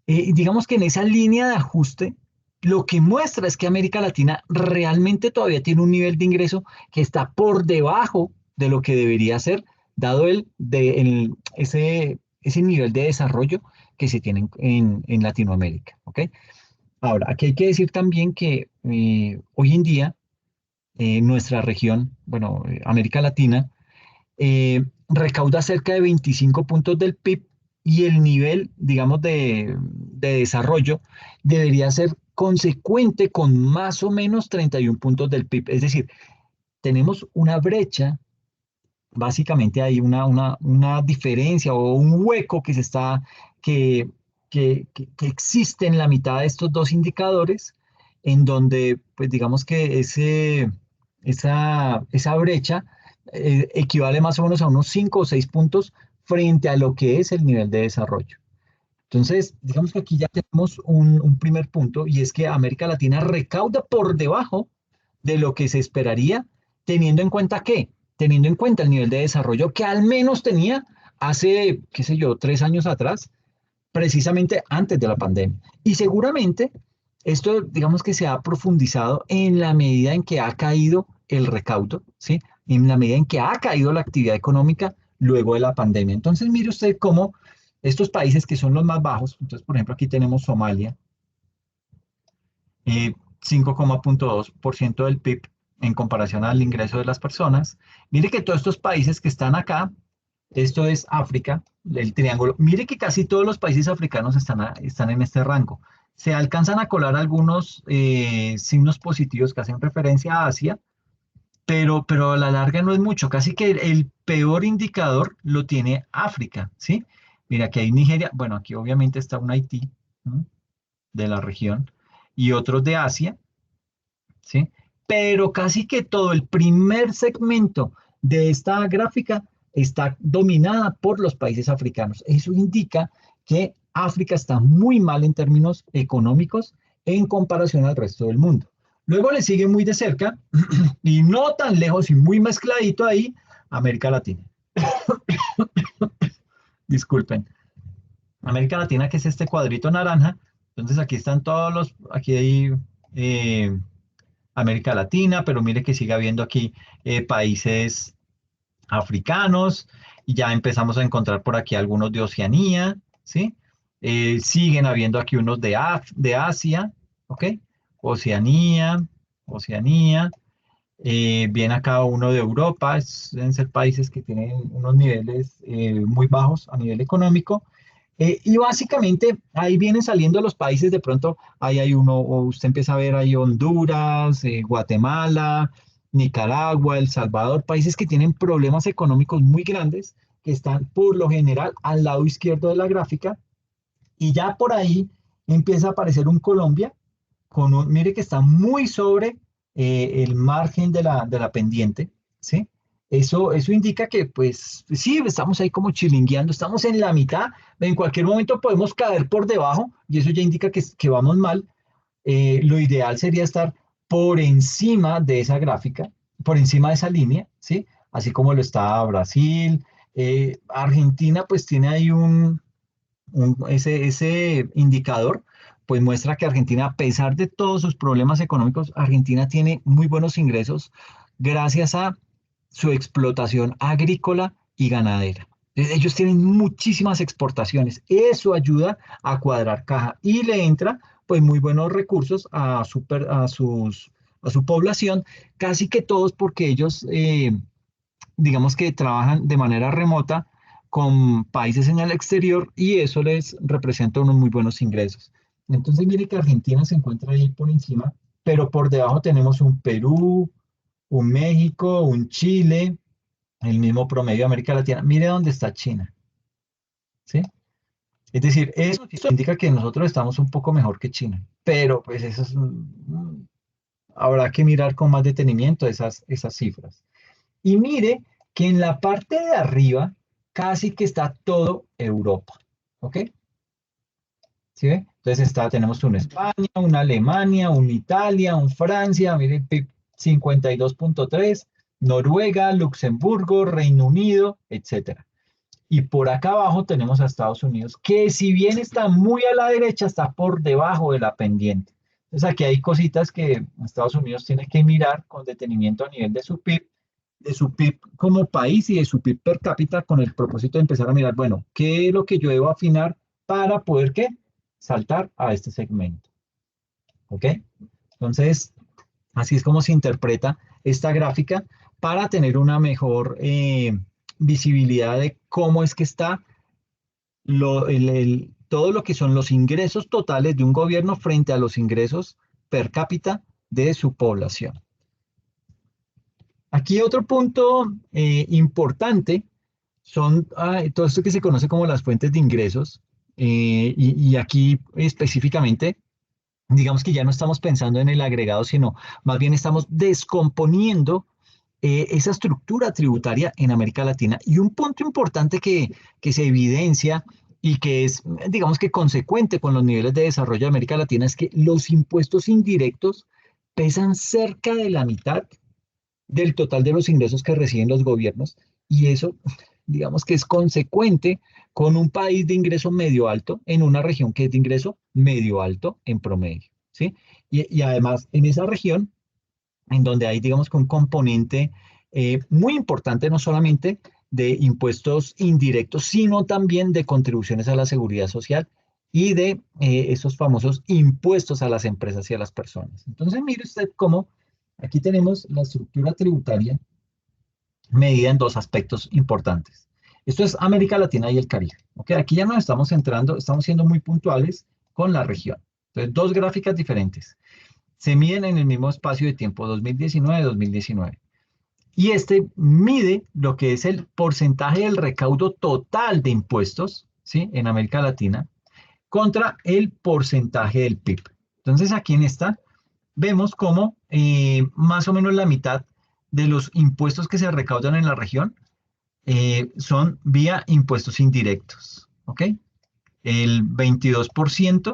Digamos que en esa línea de ajuste, lo que muestra es que América Latina realmente todavía tiene un nivel de ingreso que está por debajo de lo que debería ser, dado ese nivel de desarrollo que se tiene en Latinoamérica. ¿Ok? Ahora, aquí hay que decir también que hoy en día nuestra región, bueno, América Latina, recauda cerca de 25 puntos del PIB y el nivel, digamos, de desarrollo debería ser consecuente con más o menos 31 puntos del PIB. Es decir, tenemos una brecha, básicamente hay una diferencia o un hueco que, que existe en la mitad de estos dos indicadores, en donde, pues digamos que esa brecha equivale más o menos a unos 5 o 6 puntos frente a lo que es el nivel de desarrollo. Entonces, digamos que aquí ya tenemos un primer punto y es que América Latina recauda por debajo de lo que se esperaría, teniendo en cuenta que, teniendo en cuenta el nivel de desarrollo que al menos tenía hace, qué sé yo, 3 años atrás, precisamente antes de la pandemia. Y seguramente esto, digamos que se ha profundizado en la medida en que ha caído el recaudo, ¿sí? En la medida en que ha caído la actividad económica luego de la pandemia. Entonces, mire usted cómo estos países que son los más bajos, entonces, por ejemplo, aquí tenemos Somalia, 5,2% del PIB en comparación al ingreso de las personas. Mire que todos estos países que están acá, esto es África, el triángulo. Mire que casi todos los países africanos están en este rango. Se alcanzan a colar algunos signos positivos que hacen referencia a Asia, pero a la larga no es mucho. Casi que el peor indicador lo tiene África, ¿sí? Mira, aquí hay Nigeria, bueno, aquí obviamente está un Haití, ¿no? De la región y otros de Asia, ¿sí? Pero casi que todo el primer segmento de esta gráfica está dominada por los países africanos. Eso indica que África está muy mal en términos económicos en comparación al resto del mundo. Luego le sigue muy de cerca y no tan lejos y muy mezcladito ahí América Latina. Disculpen. América Latina, que es este cuadrito naranja. Entonces aquí están aquí hay eh, América Latina, pero mire que sigue habiendo aquí países africanos y ya empezamos a encontrar por aquí algunos de Oceanía, ¿sí? Siguen habiendo aquí unos de Asia, ¿ok? Oceanía, Oceanía. Viene acá uno de Europa, deben ser países que tienen unos niveles muy bajos a nivel económico. Y básicamente ahí vienen saliendo los países, de pronto ahí hay uno, o usted empieza a ver ahí Honduras, Guatemala, Nicaragua, El Salvador, países que tienen problemas económicos muy grandes, que están por lo general al lado izquierdo de la gráfica, y ya por ahí empieza a aparecer un Colombia, mire que está muy sobre el margen de la pendiente, ¿sí? Eso indica que, pues, sí, estamos ahí como chilingueando, estamos en la mitad, en cualquier momento podemos caer por debajo y eso ya indica que vamos mal. Lo ideal sería estar por encima de esa gráfica, por encima de esa línea, ¿sí? Así como lo está Brasil. Argentina, pues tiene ahí ese indicador, pues muestra que Argentina, a pesar de todos sus problemas económicos, Argentina tiene muy buenos ingresos gracias a su explotación agrícola y ganadera. Ellos tienen muchísimas exportaciones. Eso ayuda a cuadrar caja y le entra pues muy buenos recursos a su población, casi que todos porque ellos digamos que trabajan de manera remota con países en el exterior y eso les representa unos muy buenos ingresos. Entonces, mire que Argentina se encuentra ahí por encima, pero por debajo tenemos un Perú, un México, un Chile, el mismo promedio de América Latina. Mire dónde está China, ¿sí? Es decir, eso indica que nosotros estamos un poco mejor que China, pero pues eso es, habrá que mirar con más detenimiento esas cifras. Y mire que en la parte de arriba casi que está todo Europa, ¿ok? ¿Sí ve? Entonces tenemos una España, una Alemania, una Italia, un Francia, mire, PIB 52.3, Noruega, Luxemburgo, Reino Unido, etcétera. Y por acá abajo tenemos a Estados Unidos, que si bien está muy a la derecha, está por debajo de la pendiente. Entonces aquí hay cositas que Estados Unidos tiene que mirar con detenimiento a nivel de su PIB como país y de su PIB per cápita con el propósito de empezar a mirar, bueno, ¿qué es lo que yo debo afinar para poder qué? Saltar a este segmento. ¿Ok? Entonces, así es como se interpreta esta gráfica para tener una mejor visibilidad de cómo es que está todo lo que son los ingresos totales de un gobierno frente a los ingresos per cápita de su población. Aquí otro punto importante son todo esto que se conoce como las fuentes de ingresos. Y aquí específicamente, digamos que ya no estamos pensando en el agregado, sino más bien estamos descomponiendo esa estructura tributaria en América Latina. Y un punto importante que se evidencia y que es, digamos que consecuente con los niveles de desarrollo de América Latina es que los impuestos indirectos pesan cerca de la mitad del total de los ingresos que reciben los gobiernos y eso, digamos que es consecuente con un país de ingreso medio alto en una región que es de ingreso medio alto en promedio, ¿sí? Y además en esa región en donde hay, digamos, que un componente muy importante, no solamente de impuestos indirectos, sino también de contribuciones a la seguridad social y de esos famosos impuestos a las empresas y a las personas. Entonces, mire usted cómo aquí tenemos la estructura tributaria medida en dos aspectos importantes. Esto es América Latina y el Caribe. ¿Ok? Aquí ya nos estamos centrando, estamos siendo muy puntuales con la región. Entonces, dos gráficas diferentes se miden en el mismo espacio de tiempo, 2019-2019. Y este mide lo que es el porcentaje del recaudo total de impuestos, ¿sí? En América Latina, contra el porcentaje del PIB. Entonces, aquí en esta vemos cómo más o menos la mitad de los impuestos que se recaudan en la región son vía impuestos indirectos, ¿ok? El 22%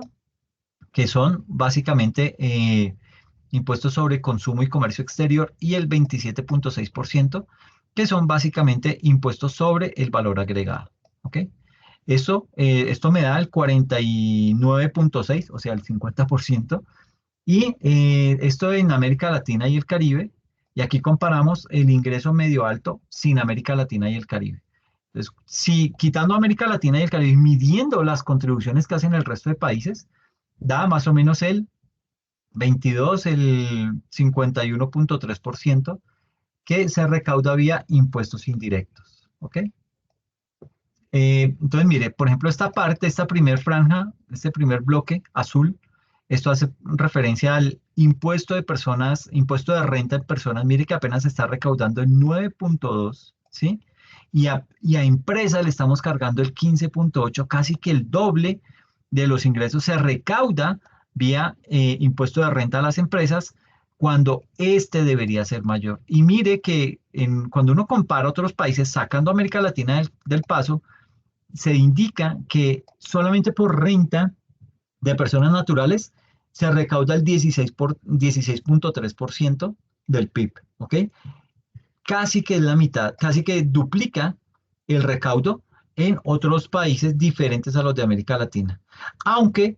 que son básicamente impuestos sobre consumo y comercio exterior, y el 27.6%, que son básicamente impuestos sobre el valor agregado. ¿Ok? Esto me da el 49.6%, o sea, el 50%, y esto en América Latina y el Caribe, y aquí comparamos el ingreso medio alto sin América Latina y el Caribe. Entonces, si quitando América Latina y el Caribe, midiendo las contribuciones que hacen el resto de países, da más o menos el 22, el 51.3% que se recauda vía impuestos indirectos. ¿Ok? Entonces, mire, por ejemplo, esta parte, esta primer franja, este primer bloque azul, esto hace referencia al impuesto de personas, impuesto de renta de personas. Mire que apenas se está recaudando el 9.2, ¿sí? Y a empresas le estamos cargando el 15.8, casi que el doble de los ingresos se recauda vía impuesto de renta a las empresas cuando este debería ser mayor. Y mire que cuando uno compara otros países, sacando América Latina del paso, se indica que solamente por renta de personas naturales se recauda el 16.3% del PIB, ¿ok? Casi que es la mitad, casi que duplica el recaudo en otros países diferentes a los de América Latina. Aunque,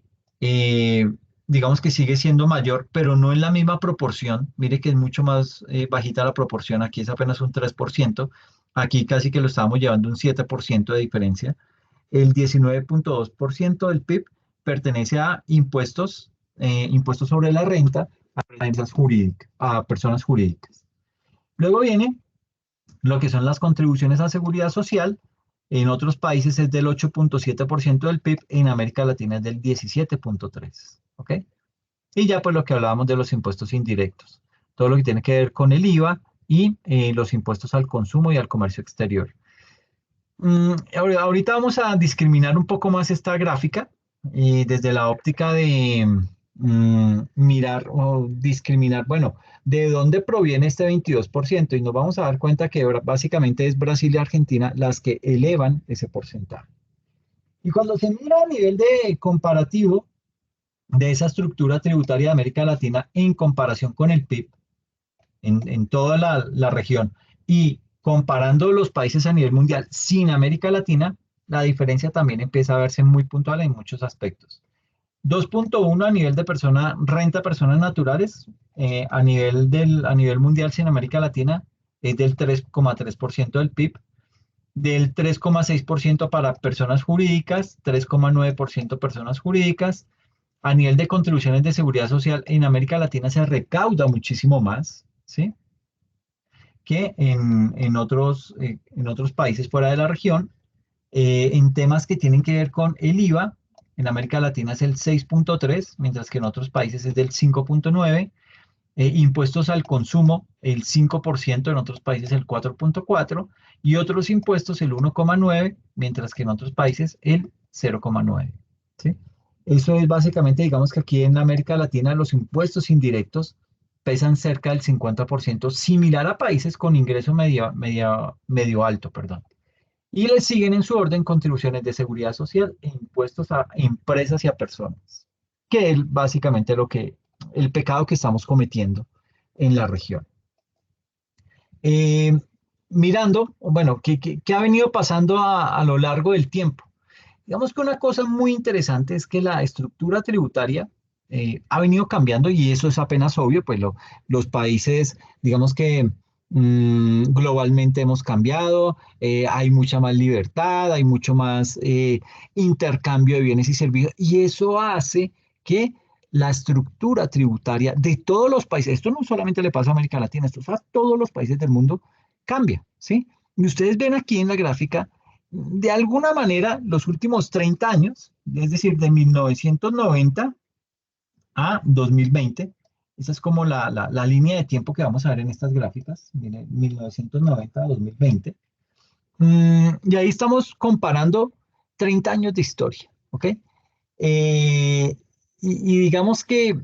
digamos que sigue siendo mayor, pero no en la misma proporción. Mire que es mucho más bajita la proporción, aquí es apenas un 3%, aquí casi que lo estamos llevando un 7% de diferencia. El 19.2% del PIB pertenece a impuestos, impuestos sobre la renta a personas jurídicas. Luego viene lo que son las contribuciones a seguridad social. En otros países es del 8.7% del PIB, en América Latina es del 17.3%. ¿Ok? Y ya pues lo que hablábamos de los impuestos indirectos, todo lo que tiene que ver con el IVA y los impuestos al consumo y al comercio exterior. Ahorita vamos a discriminar un poco más esta gráfica desde la óptica de mirar o discriminar, bueno, de dónde proviene este 22%, y nos vamos a dar cuenta que básicamente es Brasil y Argentina las que elevan ese porcentaje. Y cuando se mira a nivel de comparativo de esa estructura tributaria de América Latina en comparación con el PIB, en toda la región. Y comparando los países a nivel mundial sin América Latina, la diferencia también empieza a verse muy puntual en muchos aspectos. 2.1 a nivel de renta a personas naturales, a nivel mundial sin América Latina, es del 3.3% del PIB, del 3.6% para personas jurídicas, 3.9% personas jurídicas. A nivel de contribuciones de seguridad social, en América Latina se recauda muchísimo más, ¿sí? Que en otros países fuera de la región. En temas que tienen que ver con el IVA, en América Latina es el 6.3, mientras que en otros países es del 5.9. Impuestos al consumo, el 5%, en otros países el 4.4%, y otros impuestos el 1.9, mientras que en otros países el 0.9. ¿Sí? Eso es básicamente, digamos que aquí en América Latina los impuestos indirectos pesan cerca del 50%, similar a países con ingreso medio alto, perdón. Y le siguen en su orden contribuciones de seguridad social e impuestos a empresas y a personas, que es básicamente el pecado que estamos cometiendo en la región. Eh, Mirando, bueno, ¿qué ha venido pasando a lo largo del tiempo? Digamos que una cosa muy interesante es que la estructura tributaria ha venido cambiando, y eso es apenas obvio, pues los países, digamos que globalmente hemos cambiado, hay mucha más libertad, hay mucho más intercambio de bienes y servicios, y eso hace que la estructura tributaria de todos los países, esto no solamente le pasa a América Latina, esto a todos los países del mundo, cambia, ¿sí? Y ustedes ven aquí en la gráfica, de alguna manera, los últimos 30 años, es decir, de 1990 a 2020, esa es como la línea de tiempo que vamos a ver en estas gráficas, miren, 1990 a 2020. Y ahí estamos comparando 30 años de historia, ¿ok? Y digamos que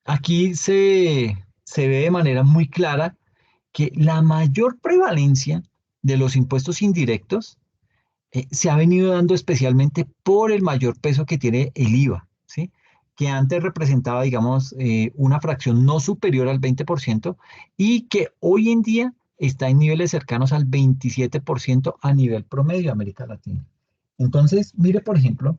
aquí se ve de manera muy clara que la mayor prevalencia de los impuestos indirectos se ha venido dando especialmente por el mayor peso que tiene el IVA, ¿sí? Que antes representaba, digamos, una fracción no superior al 20% y que hoy en día está en niveles cercanos al 27% a nivel promedio de América Latina. Entonces, mire, por ejemplo,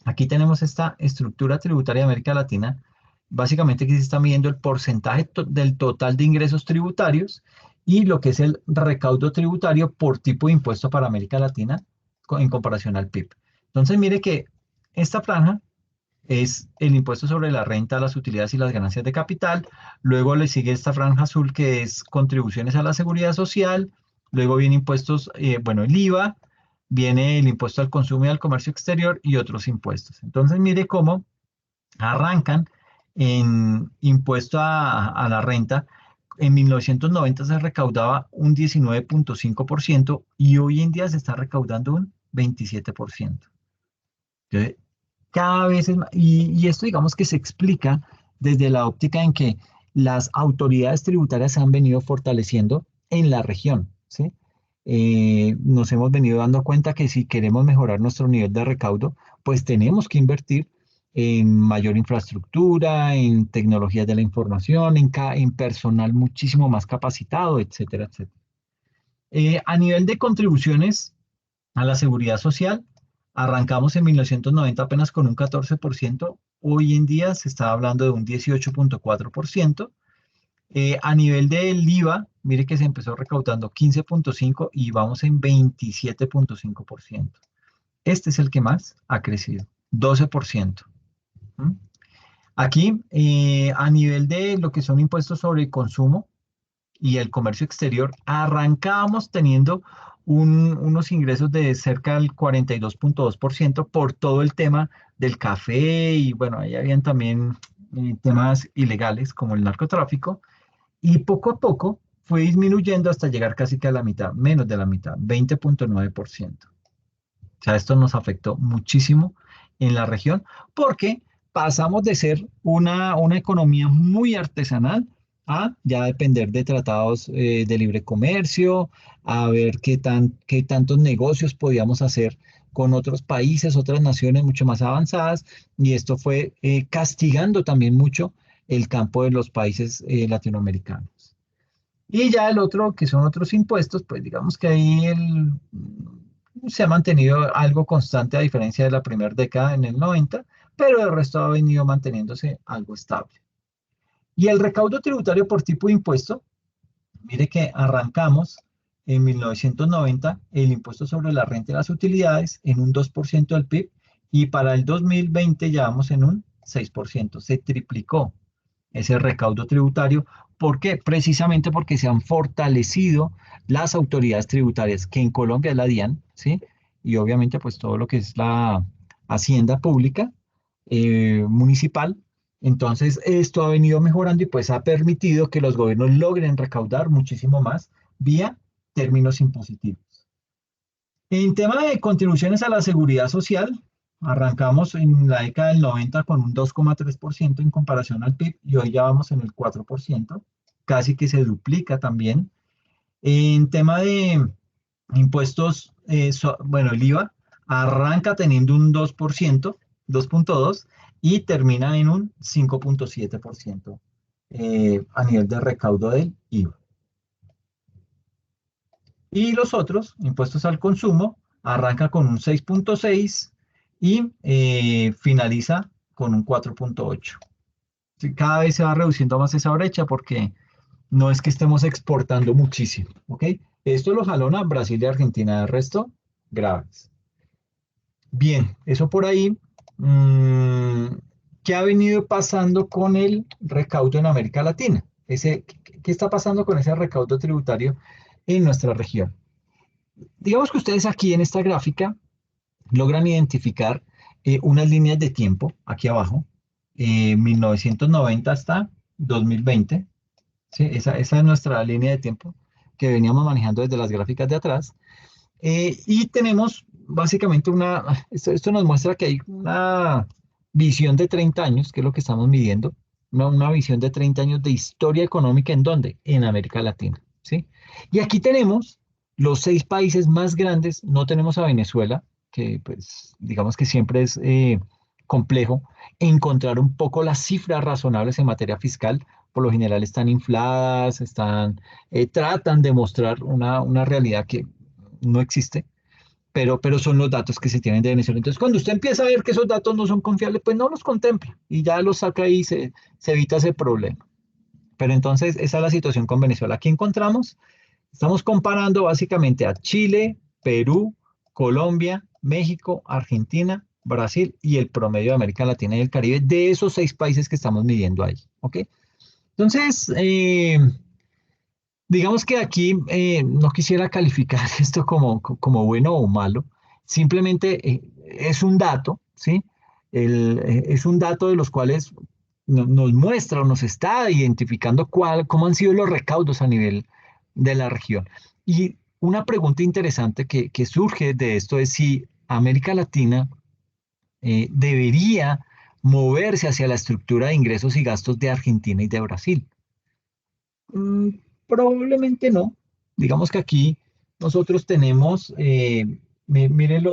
aquí tenemos esta estructura tributaria de América Latina. Básicamente aquí se está midiendo el porcentaje del total de ingresos tributarios y lo que es el recaudo tributario por tipo de impuesto para América Latina en comparación al PIB. Entonces mire que esta franja es el impuesto sobre la renta, las utilidades y las ganancias de capital. Luego le sigue esta franja azul que es contribuciones a la seguridad social. Luego viene impuestos, bueno, el IVA, viene el impuesto al consumo y al comercio exterior y otros impuestos. Entonces mire cómo arrancan en impuesto a la renta. En 1990 se recaudaba un 19.5% y hoy en día se está recaudando un 27%. Entonces, cada vez es más, y esto digamos que se explica desde la óptica en que las autoridades tributarias se han venido fortaleciendo en la región, ¿sí? Nos hemos venido dando cuenta que si queremos mejorar nuestro nivel de recaudo, pues tenemos que invertir en mayor infraestructura, en tecnologías de la información, en personal muchísimo más capacitado, etcétera, etcétera. A nivel de contribuciones a la seguridad social, arrancamos en 1990 apenas con un 14%, hoy en día se está hablando de un 18,4%. A nivel del IVA, mire que se empezó recaudando 15,5% y vamos en 27,5%. Este es el que más ha crecido, 12%. ¿Mm? Aquí, a nivel de lo que son impuestos sobre el consumo y el comercio exterior, arrancábamos teniendo unos ingresos de cerca del 42,2% por todo el tema del café y bueno, ahí habían también temas ilegales como el narcotráfico y poco a poco fue disminuyendo hasta llegar casi que a la mitad, menos de la mitad, 20,9%. O sea, esto nos afectó muchísimo en la región porque pasamos de ser una economía muy artesanal a ya depender de tratados de libre comercio, a ver qué tantos negocios podíamos hacer con otros países, otras naciones mucho más avanzadas, y esto fue castigando también mucho el campo de los países latinoamericanos. Y ya el otro, que son otros impuestos, pues digamos que ahí se ha mantenido algo constante a diferencia de la primera década en el 90, pero el resto ha venido manteniéndose algo estable. Y el recaudo tributario por tipo de impuesto, mire que arrancamos en 1990 el impuesto sobre la renta y las utilidades en un 2% del PIB y para el 2020 ya vamos en un 6%, se triplicó ese recaudo tributario. ¿Por qué? Precisamente porque se han fortalecido las autoridades tributarias, que en Colombia es la DIAN, ¿sí? Y obviamente pues todo lo que es la hacienda pública municipal. Entonces esto ha venido mejorando y pues ha permitido que los gobiernos logren recaudar muchísimo más vía términos impositivos. En tema de contribuciones a la seguridad social, arrancamos en la década del 90 con un 2,3% en comparación al PIB y hoy ya vamos en el 4%, casi que se duplica también. En tema de impuestos, bueno, el IVA arranca teniendo un 2%, 2,2% y termina en un 5,7% a nivel de recaudo del IVA. Y los otros, impuestos al consumo, arranca con un 6,6% y finaliza con un 4,8%. Sí, cada vez se va reduciendo más esa brecha porque no es que estemos exportando muchísimo, ¿ok? Esto lo jalona Brasil y Argentina, de resto, graves. Bien, eso por ahí. Mm, ¿Qué ha venido pasando con el recaudo en América Latina? ¿Qué está pasando con ese recaudo tributario en nuestra región? Digamos que ustedes aquí en esta gráfica logran identificar unas líneas de tiempo aquí abajo, 1990 hasta 2020. ¿Sí? Esa es nuestra línea de tiempo que veníamos manejando desde las gráficas de atrás. Y tenemos básicamente esto nos muestra que hay una visión de 30 años, que es lo que estamos midiendo, una visión de 30 años de historia económica. ¿En dónde? En América Latina, ¿sí? Y aquí tenemos los 6 países más grandes. No tenemos a Venezuela, que pues digamos que siempre es complejo encontrar un poco las cifras razonables en materia fiscal. Por lo general están infladas, tratan de mostrar una realidad que no existe, pero son los datos que se tienen de Venezuela. Entonces, cuando usted empieza a ver que esos datos no son confiables, pues no los contempla y ya los saca ahí y se evita ese problema. Pero entonces, esa es la situación con Venezuela. Aquí estamos comparando básicamente a Chile, Perú, Colombia, México, Argentina, Brasil y el promedio de América Latina y el Caribe de esos 6 países que estamos midiendo ahí. ¿Ok? Entonces, digamos que aquí no quisiera calificar esto como bueno o malo, simplemente es un dato, ¿sí? Es un dato de los cuales nos muestra o nos está identificando cómo han sido los recaudos a nivel de la región. Y una pregunta interesante que surge de esto es si América Latina debería moverse hacia la estructura de ingresos y gastos de Argentina y de Brasil. Mm, Probablemente no. Digamos que aquí nosotros tenemos, mire,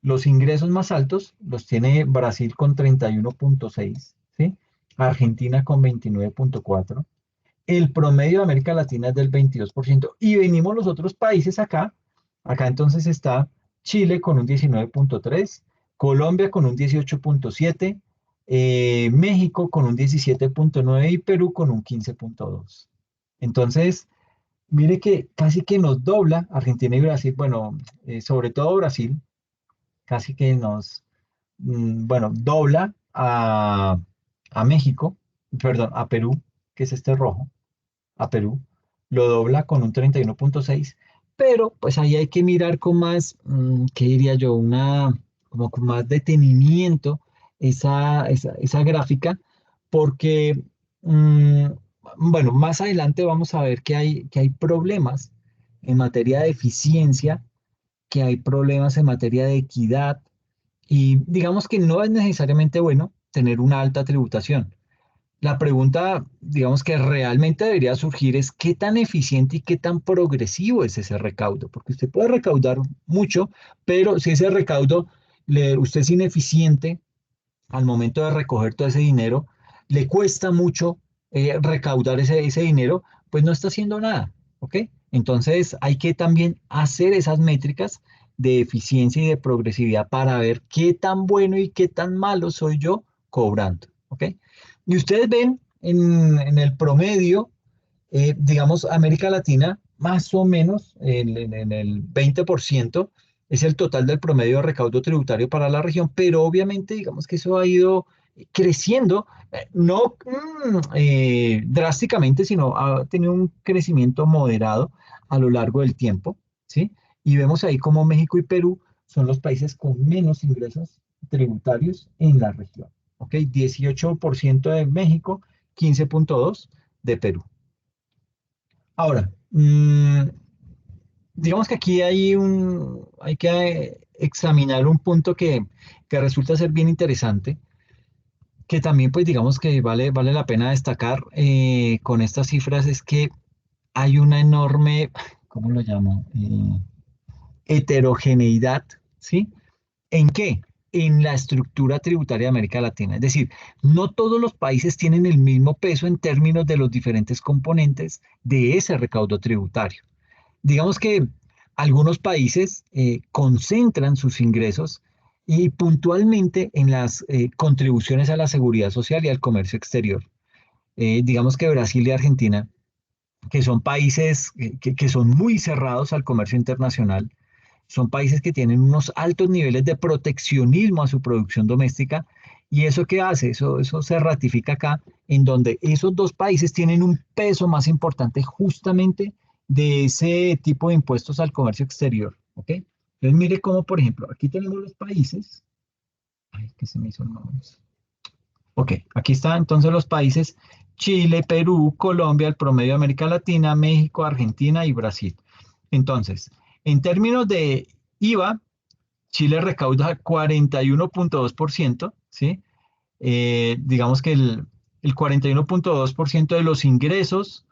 los ingresos más altos los tiene Brasil con 31,6, ¿sí? Argentina con 29,4. El promedio de América Latina es del 22%. Y venimos los otros países acá. Acá entonces está Chile con un 19,3, Colombia con un 18,7, México con un 17,9 y Perú con un 15,2. Entonces, mire que casi que nos dobla Argentina y Brasil, bueno, sobre todo Brasil, casi que nos, bueno, dobla a México, perdón, a Perú, que es este rojo, a Perú, lo dobla con un 31,6, pero pues ahí hay que mirar con más, ¿qué diría yo? Como con más detenimiento esa gráfica, porque, mm, bueno, más adelante vamos a ver que hay problemas en materia de eficiencia, que hay problemas en materia de equidad, y digamos que no es necesariamente bueno tener una alta tributación. La pregunta, digamos que realmente debería surgir es qué tan eficiente y qué tan progresivo es ese recaudo, porque usted puede recaudar mucho, pero si ese recaudo usted es ineficiente al momento de recoger todo ese dinero, le cuesta mucho recaudar ese dinero, pues no está haciendo nada, ¿ok? Entonces hay que también hacer esas métricas de eficiencia y de progresividad para ver qué tan bueno y qué tan malo soy yo cobrando, ¿ok? Y ustedes ven en el promedio, digamos, América Latina, más o menos en el 20% es el total del promedio de recaudo tributario para la región, pero obviamente, digamos que eso ha ido creciendo, no drásticamente, sino ha tenido un crecimiento moderado a lo largo del tiempo, ¿sí? Y vemos ahí como México y Perú son los países con menos ingresos tributarios en la región, ¿ok? 18% de México, 15,2 de Perú. Ahora, digamos que aquí hay que examinar un punto que resulta ser bien interesante, que también pues digamos que vale la pena destacar con estas cifras, es que hay una enorme, ¿cómo lo llamo? Heterogeneidad, ¿sí? ¿En qué? En la estructura tributaria de América Latina. Es decir, no todos los países tienen el mismo peso en términos de los diferentes componentes de ese recaudo tributario. Digamos que algunos países concentran sus ingresos y puntualmente en las contribuciones a la seguridad social y al comercio exterior. Digamos que Brasil y Argentina, que son países que son muy cerrados al comercio internacional, son países que tienen unos altos niveles de proteccionismo a su producción doméstica. ¿Y eso qué hace? Eso se ratifica acá, en donde esos dos países tienen un peso más importante justamente de ese tipo de impuestos al comercio exterior. ¿Ok? Entonces mire cómo, por ejemplo, aquí tenemos los países. Ay, que se me hizo el nombre. Ok, aquí están entonces los países: Chile, Perú, Colombia, el promedio de América Latina, México, Argentina y Brasil. Entonces, en términos de IVA, Chile recauda 41,2%, ¿sí? Digamos que el 41,2% de los ingresos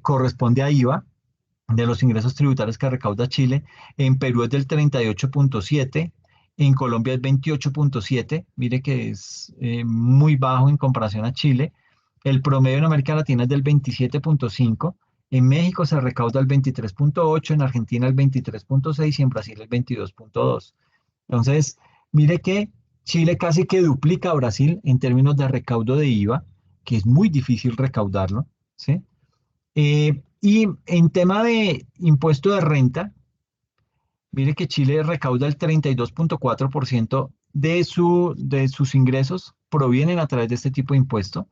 corresponde a IVA, de los ingresos tributarios que recauda Chile. En Perú es del 38,7%, en Colombia es 28,7%, mire que es muy bajo en comparación a Chile. El promedio en América Latina es del 27,5%, en México se recauda el 23,8%, en Argentina el 23,6% y en Brasil el 22,2%. Entonces, mire que Chile casi que duplica a Brasil en términos de recaudo de IVA, que es muy difícil recaudarlo, ¿sí? Y en tema de impuesto de renta, mire que Chile recauda el 32,4% de sus ingresos provienen a través de este tipo de impuesto.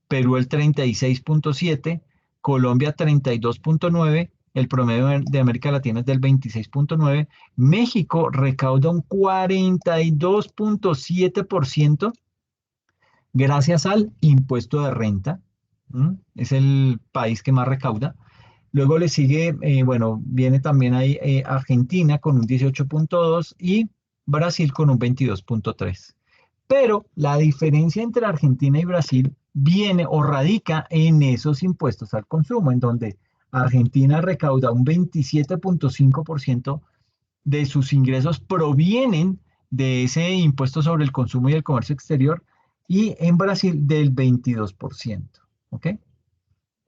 Perú el 36,7%, Colombia 32,9%, el promedio de América Latina es del 26,9%, México recauda un 42,7% gracias al impuesto de renta. Es el país que más recauda. Luego le sigue, bueno, viene también ahí Argentina con un 18,2 y Brasil con un 22,3. Pero la diferencia entre Argentina y Brasil viene o radica en esos impuestos al consumo, en donde Argentina recauda un 27,5% de sus ingresos provienen de ese impuesto sobre el consumo y el comercio exterior, y en Brasil del 22%. ¿Ok?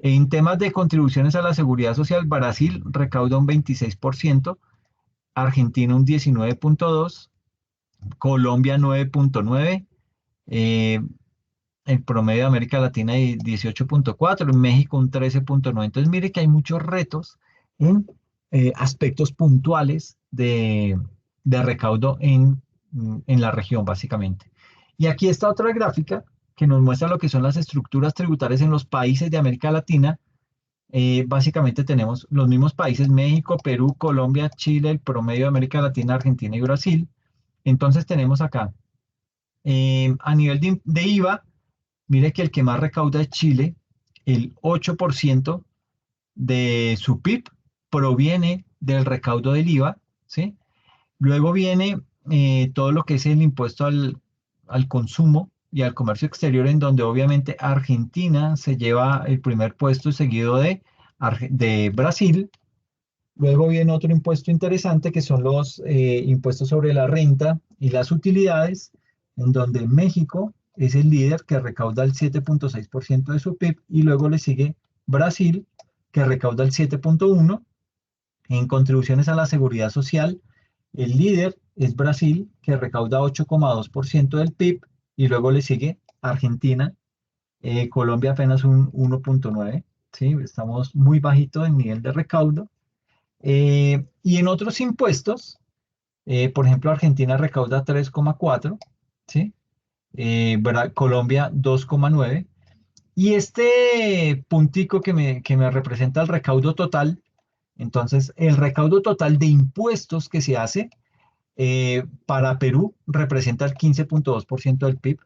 En temas de contribuciones a la seguridad social, Brasil recauda un 26%, Argentina un 19,2%, Colombia 9,9%, eh, el promedio de América Latina 18,4%, en México un 13,9%. Entonces, mire que hay muchos retos en aspectos puntuales de recaudo en la región, básicamente. Y aquí está otra gráfica que nos muestra lo que son las estructuras tributarias en los países de América Latina. Básicamente tenemos los mismos países: México, Perú, Colombia, Chile, el promedio de América Latina, Argentina y Brasil. Entonces tenemos acá, a nivel de IVA, mire que el que más recauda es Chile. El 8% de su PIB proviene del recaudo del IVA, ¿sí? Luego viene todo lo que es el impuesto al consumo y al comercio exterior, en donde obviamente Argentina se lleva el primer puesto, seguido de Brasil. Luego viene otro impuesto interesante, que son los impuestos sobre la renta y las utilidades, en donde México es el líder, que recauda el 7,6% de su PIB, y luego le sigue Brasil, que recauda el 7,1%. En contribuciones a la seguridad social, el líder es Brasil, que recauda 8,2% del PIB, y luego le sigue Argentina. Colombia apenas un 1,9%, ¿sí? Estamos muy bajito en nivel de recaudo. Y en otros impuestos, por ejemplo, Argentina recauda 3,4%, ¿sí? Colombia 2,9%. Y este puntico que me representa el recaudo total, entonces el recaudo total de impuestos que se hace, para Perú representa el 15,2% del PIB,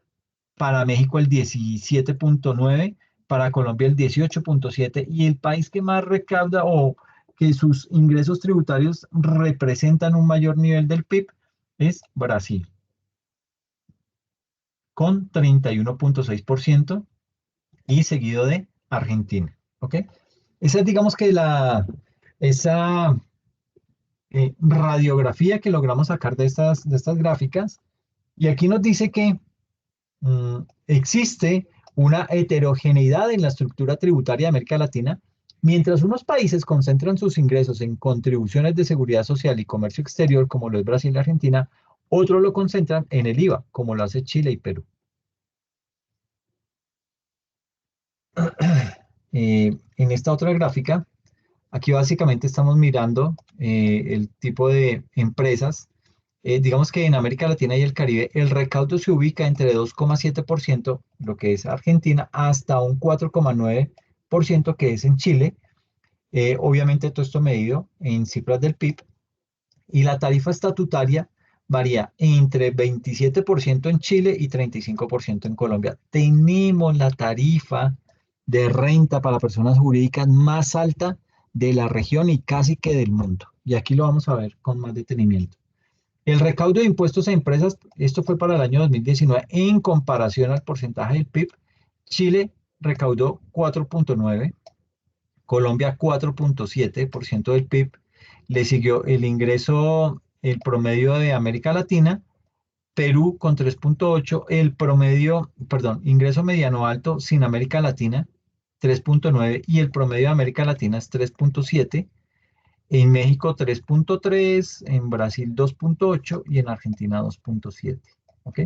para México el 17,9%, para Colombia el 18,7%, y el país que más recauda, o que sus ingresos tributarios representan un mayor nivel del PIB, es Brasil, con 31,6%, y seguido de Argentina. ¿Ok? Esa es, digamos que esa radiografía que logramos sacar de estas gráficas. Y aquí nos dice que existe una heterogeneidad en la estructura tributaria de América Latina. Mientras unos países concentran sus ingresos en contribuciones de seguridad social y comercio exterior, como lo es Brasil y Argentina, otros lo concentran en el IVA, como lo hace Chile y Perú. En esta otra gráfica, aquí básicamente estamos mirando el tipo de empresas. Digamos que en América Latina y el Caribe el recaudo se ubica entre 2,7%, lo que es Argentina, hasta un 4,9%, que es en Chile. Obviamente todo esto medido en cifras del PIB. Y la tarifa estatutaria varía entre 27% en Chile y 35% en Colombia. Tenemos la tarifa de renta para personas jurídicas más alta de la región y casi que del mundo. Y aquí lo vamos a ver con más detenimiento. El recaudo de impuestos a empresas, esto fue para el año 2019, en comparación al porcentaje del PIB. Chile recaudó 4,9%, Colombia 4,7% del PIB, le siguió el ingreso, el promedio de América Latina, Perú con 3,8%, el promedio, perdón, ingreso mediano alto sin América Latina, 3,9%, y el promedio de América Latina es 3,7%. En México 3,3%, en Brasil 2,8% y en Argentina 2,7%. ¿Ok?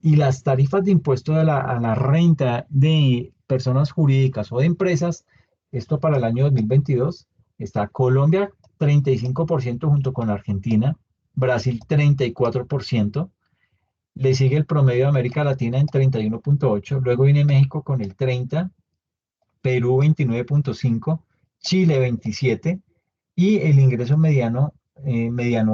Y las tarifas de impuesto a la renta de personas jurídicas o de empresas, esto para el año 2022, está Colombia 35% junto con Argentina, Brasil 34%, le sigue el promedio de América Latina en 31,8%, luego viene México con el 30%, Perú 29,5%, Chile 27%, y el ingreso mediano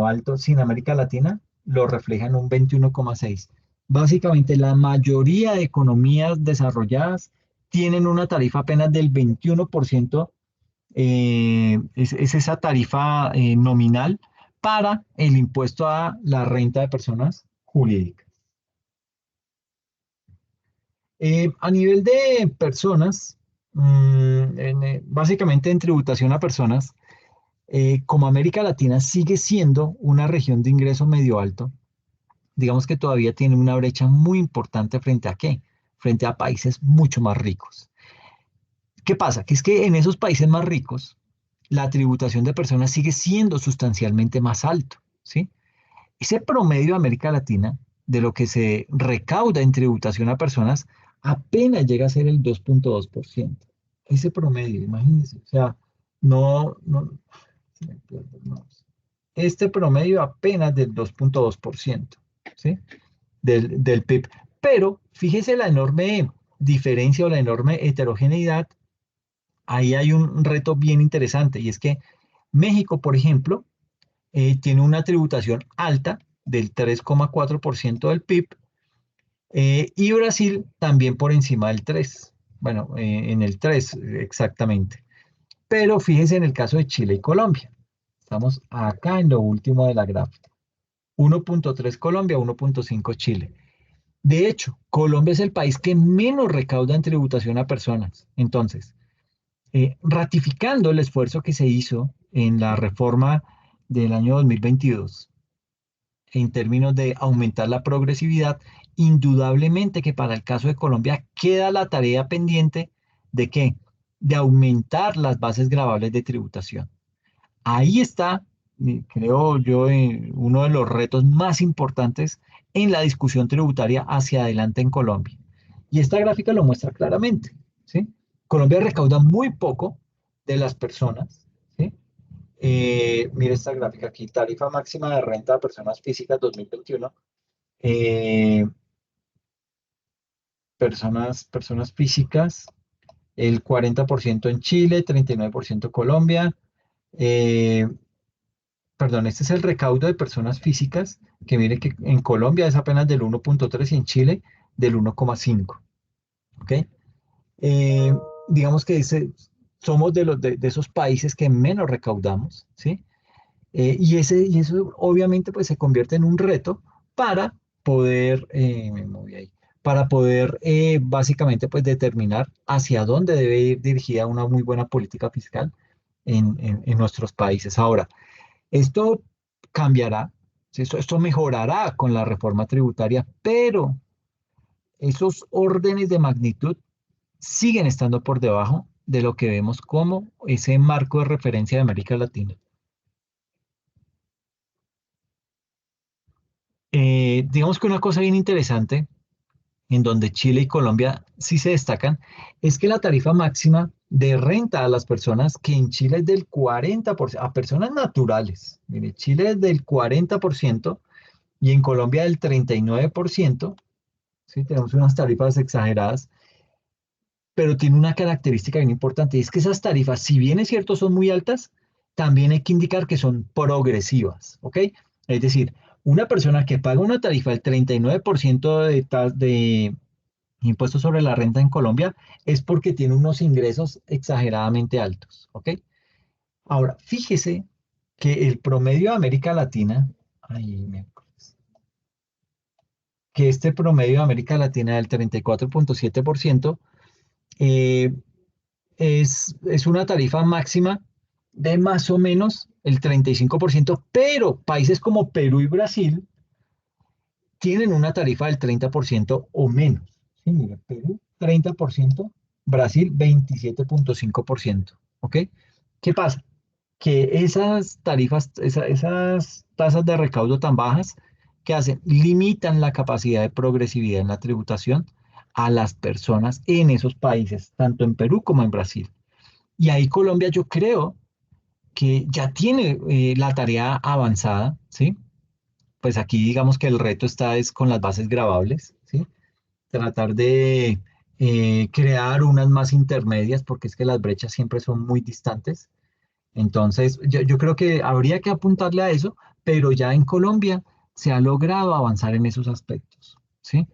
alto sin América Latina lo refleja en un 21,6%. Básicamente, la mayoría de economías desarrolladas tienen una tarifa apenas del 21%. Es esa tarifa nominal para el impuesto a la renta de personas jurídicas. A nivel de personas, básicamente en tributación a personas, como América Latina sigue siendo una región de ingreso medio alto, digamos que todavía tiene una brecha muy importante frente a qué, frente a países mucho más ricos. ¿Qué pasa? Que es que en esos países más ricos, la tributación de personas sigue siendo sustancialmente más alto, ¿sí? Ese promedio de América Latina, de lo que se recauda en tributación a personas, apenas llega a ser el 2,2%. Ese promedio, imagínense, o sea, no, se me pierde el mouse. Este promedio apenas del 2,2%, ¿sí? Del PIB. Pero fíjese la enorme diferencia o la enorme heterogeneidad. Ahí hay un reto bien interesante y es que México, por ejemplo, tiene una tributación alta del 3,4% del PIB, y Brasil también por encima del 3%. Bueno, en el 3 exactamente. Pero fíjense en el caso de Chile y Colombia. Estamos acá en lo último de la gráfica. 1,3 Colombia, 1,5 Chile. De hecho, Colombia es el país que menos recauda en tributación a personas. Entonces, ratificando el esfuerzo que se hizo en la reforma del año 2022 en términos de aumentar la progresividad, indudablemente que para el caso de Colombia queda la tarea pendiente de qué, de aumentar las bases gravables de tributación. Ahí está, creo yo, uno de los retos más importantes en la discusión tributaria hacia adelante en Colombia. Y esta gráfica lo muestra claramente, ¿sí? Colombia recauda muy poco de las personas, ¿sí? Mire esta gráfica aquí, tarifa máxima de renta de personas físicas 2021. Eh, personas físicas, el 40% en Chile, 39% Colombia. Eh, Perdón, este es el recaudo de personas físicas, que mire que en Colombia es apenas del 1,3 y en Chile del 1,5. ¿Ok? Eh, digamos que somos de esos países que menos recaudamos, ¿sí? Y eso obviamente pues se convierte en un reto para poder, me moví ahí, para poder básicamente pues determinar hacia dónde debe ir dirigida una muy buena política fiscal en nuestros países. Ahora, esto cambiará, ¿sí? Esto mejorará con la reforma tributaria, pero esos órdenes de magnitud siguen estando por debajo de lo que vemos como ese marco de referencia de América Latina. Digamos que una cosa bien interesante, en donde Chile y Colombia sí se destacan, es que la tarifa máxima de renta a las personas, que en Chile es del 40%, a personas naturales, mire, Chile es del 40% y en Colombia del 39%. Sí, tenemos unas tarifas exageradas, pero tiene una característica bien importante, y es que esas tarifas, si bien es cierto, son muy altas, también hay que indicar que son progresivas, ¿ok? Es decir, una persona que paga una tarifa del 39% de impuestos sobre la renta en Colombia es porque tiene unos ingresos exageradamente altos, ¿ok? Ahora, fíjese que el promedio de América Latina, ay, que este promedio de América Latina del 34,7%, eh, es una tarifa máxima de más o menos el 35%, pero países como Perú y Brasil tienen una tarifa del 30% o menos. Sí, mira, Perú 30%, Brasil 27,5%. ¿Ok? ¿Qué pasa? Que esas tarifas, esas tasas de recaudo tan bajas, ¿qué hacen? Limitan la capacidad de progresividad en la tributación a las personas en esos países, tanto en Perú como en Brasil. Y ahí Colombia yo creo que ya tiene la tarea avanzada, ¿sí? Pues aquí digamos que el reto está es con las bases grabables, ¿sí? Tratar de crear unas más intermedias, porque es que las brechas siempre son muy distantes. Entonces, yo creo que habría que apuntarle a eso, pero ya en Colombia se ha logrado avanzar en esos aspectos, ¿sí?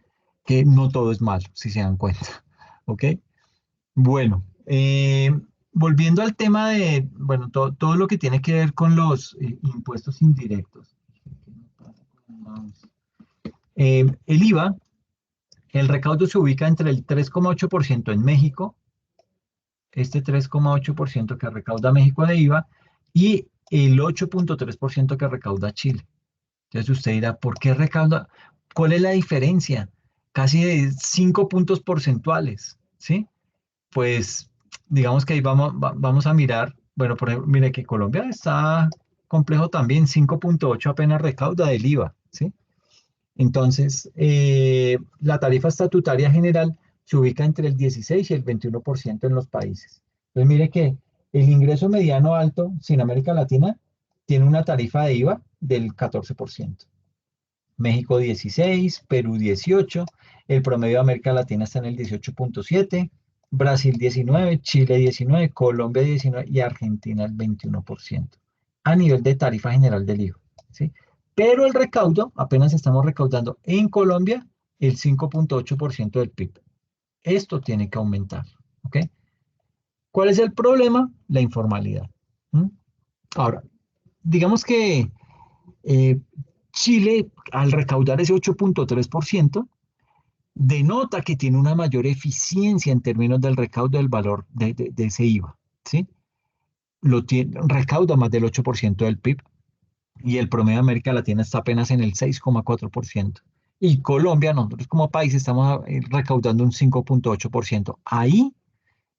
Que no todo es malo, si se dan cuenta, ¿ok? Bueno, volviendo al tema de, bueno, todo lo que tiene que ver con los impuestos indirectos. El IVA El recaudo se ubica entre el 3,8% en México, este 3,8% que recauda México de IVA, y el 8,3% que recauda Chile. Entonces usted dirá, ¿por qué recauda? ¿Cuál es la diferencia? Casi de 5 puntos porcentuales, ¿sí? Pues digamos que ahí vamos a mirar, bueno, por ejemplo, mire que Colombia está complejo también, 5,8 apenas recauda del IVA, ¿sí? Entonces, la tarifa estatutaria general se ubica entre el 16 y el 21% en los países. Entonces, mire que el ingreso mediano alto sin América Latina tiene una tarifa de IVA del 14%. México 16, Perú 18, el promedio de América Latina está en el 18,7, Brasil 19, Chile 19, Colombia 19 y Argentina el 21% a nivel de tarifa general del IVA, ¿sí? Pero el recaudo, apenas estamos recaudando en Colombia el 5,8% del PIB. Esto tiene que aumentar, ¿ok? ¿Cuál es el problema? La informalidad. ¿Mm? Ahora, digamos que eh, Chile, al recaudar ese 8,3%, denota que tiene una mayor eficiencia en términos del recaudo del valor de ese IVA, ¿sí? Recauda más del 8% del PIB y el promedio de América Latina está apenas en el 6,4%. Y Colombia, nosotros como país estamos recaudando un 5,8%. Ahí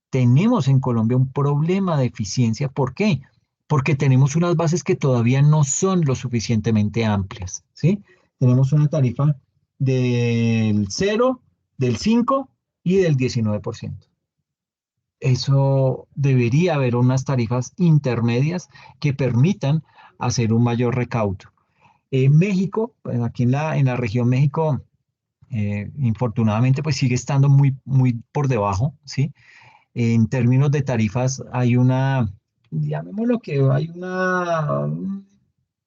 tenemos en Colombia un problema de eficiencia. ¿Por qué? Porque tenemos unas bases que todavía no son lo suficientemente amplias, ¿sí? Tenemos una tarifa del 0, del 5 y del 19%. Eso debería haber unas tarifas intermedias que permitan hacer un mayor recaudo. En México, pues, aquí en la región México, infortunadamente, pues sigue estando muy, muy por debajo, ¿sí? En términos de tarifas, hay una, llamémoslo que hay una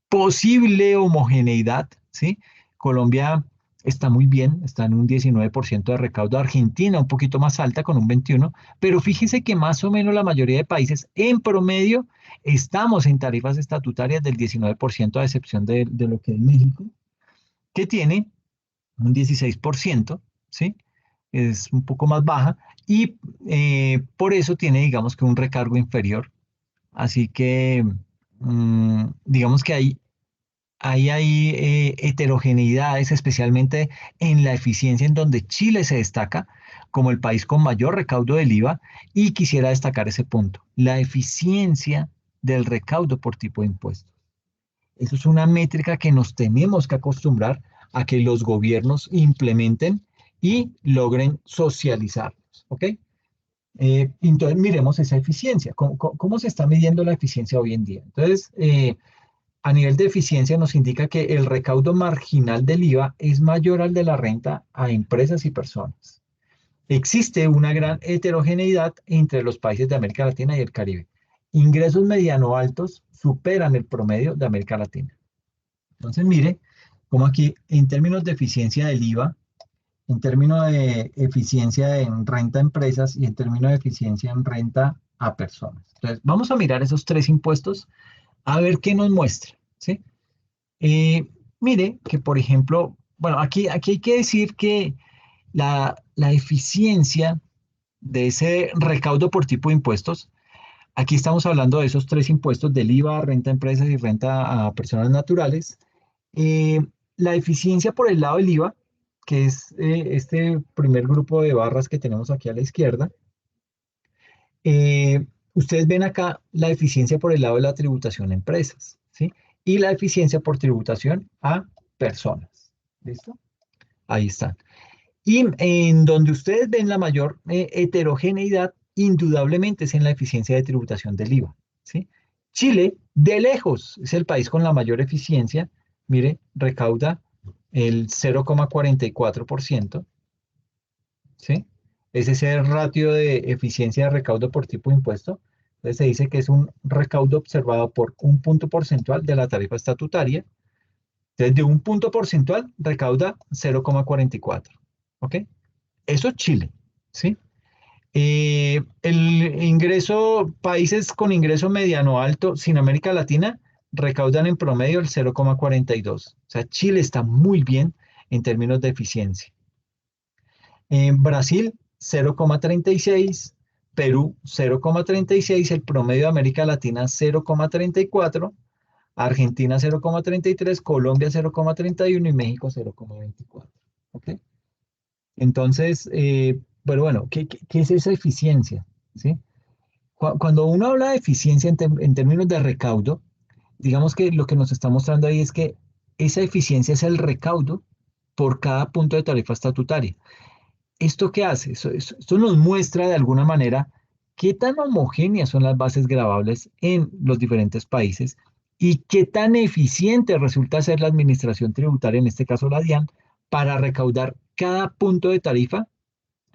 posible homogeneidad, ¿sí? Colombia está muy bien, está en un 19% de recaudo. Argentina un poquito más alta, con un 21%, pero fíjese que más o menos la mayoría de países, en promedio, estamos en tarifas estatutarias del 19%, a excepción de lo que es México, que tiene un 16%, ¿sí? Es un poco más baja y por eso tiene, digamos que un recargo inferior. Así que, digamos que hay heterogeneidades, especialmente en la eficiencia en donde Chile se destaca como el país con mayor recaudo del IVA y quisiera destacar ese punto, la eficiencia del recaudo por tipo de impuestos. Eso es una métrica que nos tenemos que acostumbrar a que los gobiernos implementen y logren socializarlos, ¿ok? Entonces, miremos esa eficiencia. ¿Cómo se está midiendo la eficiencia hoy en día? Entonces, a nivel de eficiencia nos indica que el recaudo marginal del IVA es mayor al de la renta a empresas y personas. Existe una gran heterogeneidad entre los países de América Latina y el Caribe. Ingresos mediano altos superan el promedio de América Latina. Entonces, mire, como aquí en términos de eficiencia del IVA, en términos de eficiencia en renta a empresas y en términos de eficiencia en renta a personas. Entonces, vamos a mirar esos tres impuestos a ver qué nos muestra, ¿sí? Mire que, por ejemplo, bueno, aquí hay que decir que la eficiencia de ese recaudo por tipo de impuestos, aquí estamos hablando de esos tres impuestos del IVA, renta a empresas y renta a personas naturales. Eh, la eficiencia por el lado del IVA, que es este primer grupo de barras que tenemos aquí a la izquierda, ustedes ven acá la eficiencia por el lado de la tributación a empresas, ¿sí? Y la eficiencia por tributación a personas. ¿Listo? Ahí están. Y en donde ustedes ven la mayor heterogeneidad, indudablemente es en la eficiencia de tributación del IVA, ¿sí? Chile, de lejos, es el país con la mayor eficiencia. Mire, recauda el 0,44%, ¿sí? Es ese ratio de eficiencia de recaudo por tipo de impuesto. Entonces se dice que es un recaudo observado por un punto porcentual de la tarifa estatutaria. Entonces, de un punto porcentual recauda 0,44. ¿Ok? Eso es Chile, ¿sí? El ingreso, países con ingreso mediano alto sin América Latina recaudan en promedio el 0,42. O sea, Chile está muy bien en términos de eficiencia. En Brasil, 0,36, Perú, 0,36, el promedio de América Latina, 0,34, Argentina, 0,33, Colombia, 0,31 y México, 0,24. ¿Ok? Entonces, pero bueno, ¿qué es esa eficiencia? ¿Sí? Cuando uno habla de eficiencia en términos de recaudo, digamos que lo que nos está mostrando ahí es que esa eficiencia es el recaudo por cada punto de tarifa estatutaria. ¿Esto qué hace? Esto nos muestra de alguna manera qué tan homogéneas son las bases gravables en los diferentes países y qué tan eficiente resulta ser la administración tributaria, en este caso la DIAN, para recaudar cada punto de tarifa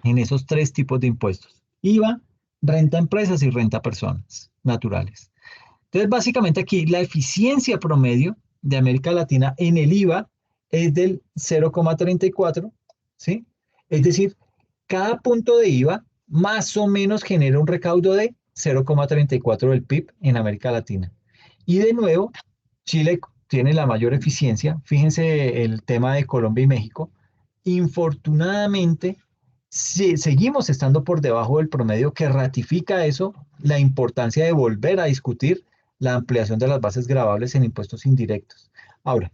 en esos tres tipos de impuestos: IVA, renta a empresas y renta a personas naturales. Entonces, básicamente aquí la eficiencia promedio de América Latina en el IVA es del 0,34, ¿sí? Es decir, cada punto de IVA más o menos genera un recaudo de 0,34 del PIB en América Latina. Y de nuevo, Chile tiene la mayor eficiencia. Fíjense el tema de Colombia y México. Infortunadamente, seguimos estando por debajo del promedio, que ratifica eso, la importancia de volver a discutir la ampliación de las bases gravables en impuestos indirectos. Ahora,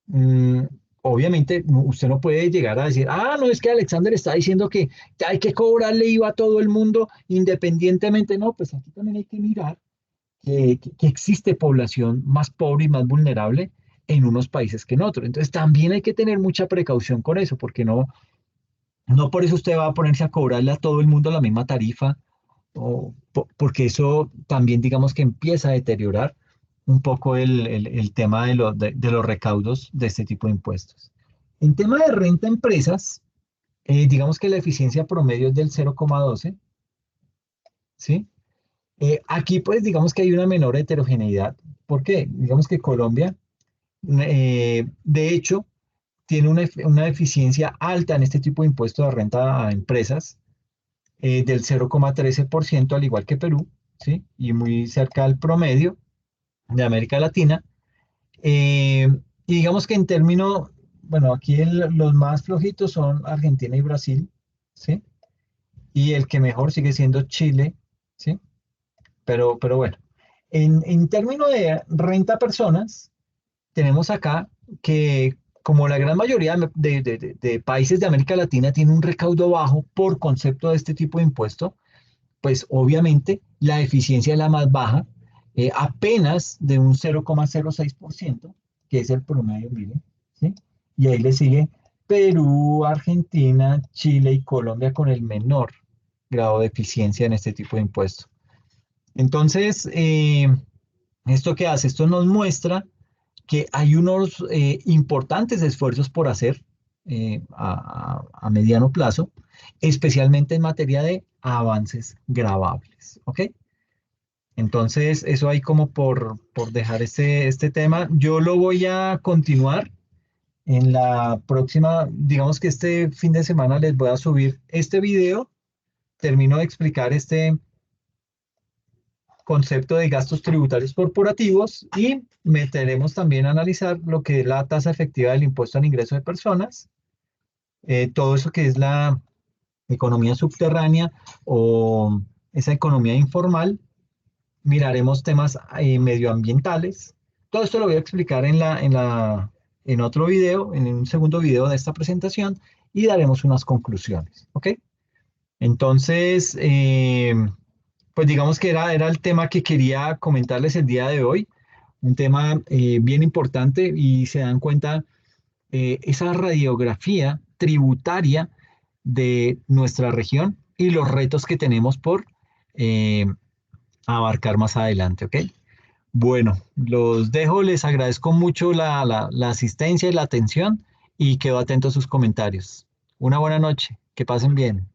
mm, obviamente usted no puede llegar a decir, ah, no, es que Alexander está diciendo que hay que cobrarle IVA a todo el mundo independientemente. No, pues aquí también hay que mirar que existe población más pobre y más vulnerable en unos países que en otros. Entonces también hay que tener mucha precaución con eso, porque no por eso usted va a ponerse a cobrarle a todo el mundo la misma tarifa, porque eso también digamos que empieza a deteriorar un poco el tema de los recaudos de este tipo de impuestos. En tema de renta a empresas, digamos que la eficiencia promedio es del 0,12, ¿sí? Aquí pues digamos que hay una menor heterogeneidad. ¿Por qué? Digamos que Colombia, de hecho, tiene una eficiencia alta en este tipo de impuesto de renta a empresas, del 0,13%, al igual que Perú, ¿sí? Y muy cerca del promedio de América Latina. Eh, y digamos que en términos, bueno, aquí los más flojitos son Argentina y Brasil, ¿sí? Y el que mejor sigue siendo Chile, ¿sí? Pero bueno, en términos de renta a personas, tenemos acá que como la gran mayoría de países de América Latina tiene un recaudo bajo por concepto de este tipo de impuesto, pues obviamente la eficiencia es la más baja, apenas de un 0,06%, que es el promedio, miren, ¿sí? Y ahí le sigue Perú, Argentina, Chile y Colombia con el menor grado de eficiencia en este tipo de impuestos. Entonces, ¿esto qué hace? Esto nos muestra que hay unos importantes esfuerzos por hacer a mediano plazo, especialmente en materia de avances gravables. ¿Ok? Entonces, eso hay como por dejar este tema. Yo lo voy a continuar en la próxima, digamos que este fin de semana les voy a subir este video. Termino de explicar este concepto de gastos tributarios corporativos y meteremos también a analizar lo que es la tasa efectiva del impuesto al ingreso de personas, todo eso que es la economía subterránea o esa economía informal. Miraremos temas medioambientales. Todo esto lo voy a explicar en otro video, en un segundo video de esta presentación, y daremos unas conclusiones. ¿Ok? Entonces, pues digamos que era el tema que quería comentarles el día de hoy, un tema bien importante y se dan cuenta esa radiografía tributaria de nuestra región y los retos que tenemos por eh, abarcar más adelante, ¿ok? Bueno, los dejo, les agradezco mucho la asistencia y la atención y quedo atento a sus comentarios. Una buena noche, que pasen bien.